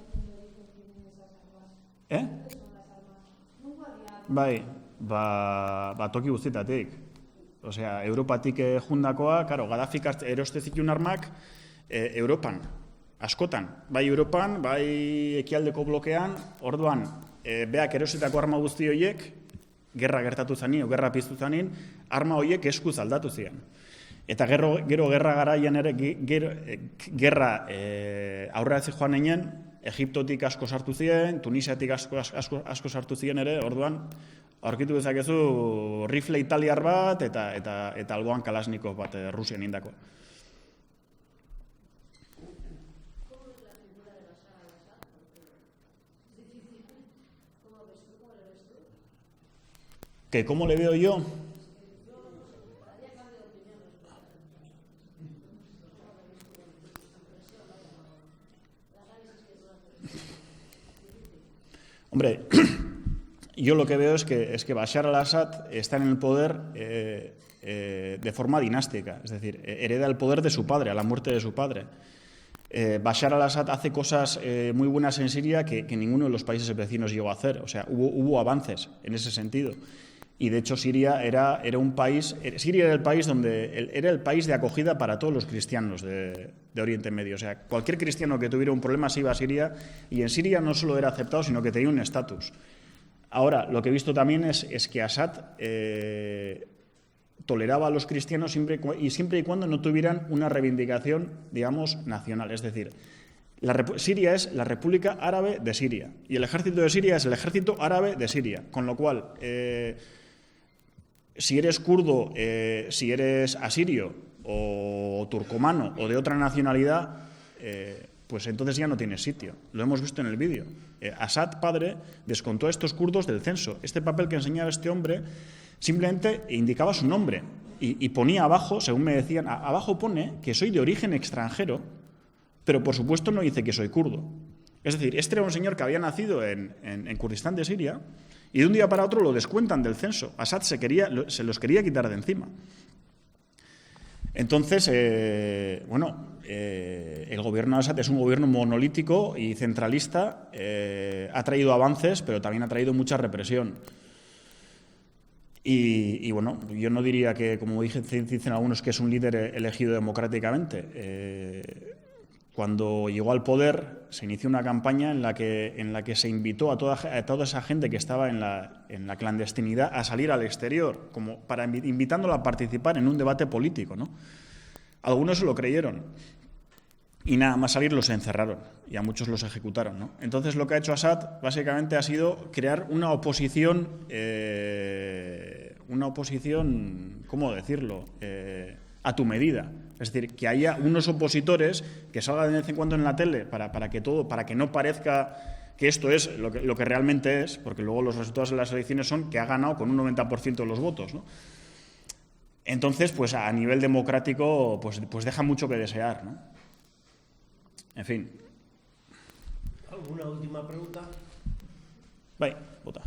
Bai, toki guztietatik. Osea, Europatik jundakoa, karo, Gaddafik eroste zituen armak Europan, askotan. Bai Europan, bai ekialdeko blokean, orduan, beak erosetako arma guzti horiek, gerra gertatu zanin, gerra piztu zanin, arma horiek eskuz aldatu ziren. Eta gero gerra garaian ere, gerra aurreratzi joan einen, Egiptotik asko sartu ziren, Tunisiatik asko sartu ziren ere, orduan, aurkitu dezakezu rifle italiar bat eta alboan Kalashnikov bat Rusian indako. ¿Que cómo le veo yo? Hombre, yo lo que veo es que Bashar al-Assad está en el poder de forma dinástica, es decir, hereda el poder de su padre, a la muerte de su padre. Bashar al-Assad hace cosas muy buenas en Siria que ninguno de los países vecinos llegó a hacer, o sea, hubo avances en ese sentido. Y de hecho Siria era un país, Siria era el país era el país de acogida para todos los cristianos de Oriente Medio. O sea, cualquier cristiano que tuviera un problema se iba a Siria y en Siria no solo era aceptado, sino que tenía un estatus. Ahora, lo que he visto también es que Assad toleraba a los cristianos siempre y cuando no tuvieran una reivindicación, digamos, nacional. Es decir, Siria es la República Árabe de Siria y el ejército de Siria es el ejército árabe de Siria. Con lo cual, si eres kurdo, si eres asirio o turcomano o de otra nacionalidad, pues entonces ya no tienes sitio. Lo hemos visto en el vídeo. Assad, padre, descontó a estos kurdos del censo. Este papel que enseñaba este hombre simplemente indicaba su nombre y ponía abajo, según me decían, abajo pone que soy de origen extranjero, pero por supuesto no dice que soy kurdo. Es decir, este era un señor que había nacido en Kurdistán de Siria y de un día para otro lo descuentan del censo. Assad se los quería quitar de encima. Entonces, el gobierno de Assad es un gobierno monolítico y centralista, ha traído avances, pero también ha traído mucha represión. Y bueno, yo no diría que, como dicen algunos, que es un líder elegido democráticamente. Cuando llegó al poder, se inició una campaña en la que se invitó a toda esa gente que estaba en la clandestinidad a salir al exterior, como invitándola a participar en un debate político, ¿no? Algunos se lo creyeron y nada más salir los encerraron y a muchos los ejecutaron, ¿no? Entonces lo que ha hecho Assad básicamente ha sido crear una oposición, ¿cómo decirlo?, a tu medida. Es decir, que haya unos opositores que salgan de vez en cuando en la tele para que no parezca que esto es lo que realmente es, porque luego los resultados de las elecciones son que ha ganado con un 90% de los votos, ¿no? Entonces, pues a nivel democrático, pues deja mucho que desear, ¿no? En fin. ¿Alguna última pregunta? Bye, vota.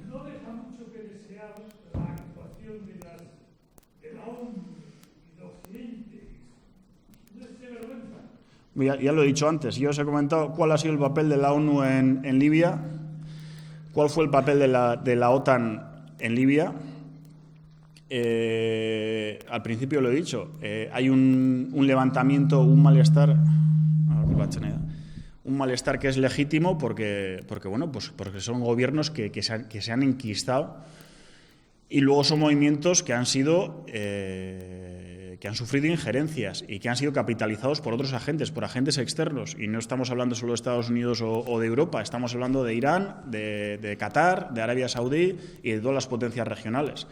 No deja mucho que desear la actuación de la ONU y de Occidente. ¿No es de vergüenza? Ya lo he dicho antes, yo os he comentado cuál ha sido el papel de la ONU en Libia, cuál fue el papel de la OTAN en Libia. Al principio lo he dicho, hay un levantamiento, un malestar que es legítimo porque son gobiernos que se han enquistado y luego son movimientos que han sido que han sufrido injerencias y que han sido capitalizados por otros agentes, por agentes externos, y no estamos hablando solo de Estados Unidos o de Europa, estamos hablando de Irán, de Qatar, de Arabia Saudí y de todas las potencias regionales.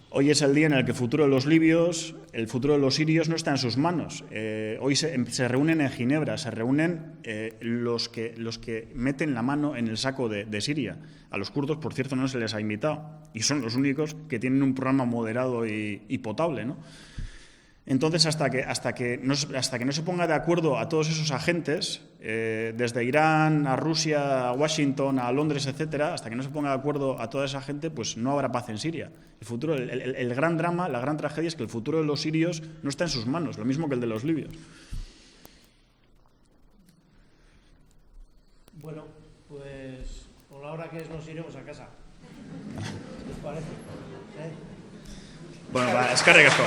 Hoy es el día en el que el futuro de los libios, el futuro de los sirios no está en sus manos. Hoy se reúnen en Ginebra, se reúnen los que meten la mano en el saco de Siria. A los kurdos, por cierto, no se les ha invitado y son los únicos que tienen un programa moderado y potable, ¿no? Entonces, hasta que no se ponga de acuerdo a todos esos agentes, desde Irán a Rusia, a Washington, a Londres, etcétera, hasta que no se ponga de acuerdo a toda esa gente, pues no habrá paz en Siria. El futuro, el gran drama, la gran tragedia es que el futuro de los sirios no está en sus manos, lo mismo que el de los libios. Bueno, pues por la hora que es nos iremos a casa. ¿Qué os parece? Bueno, va, eskerrik asko.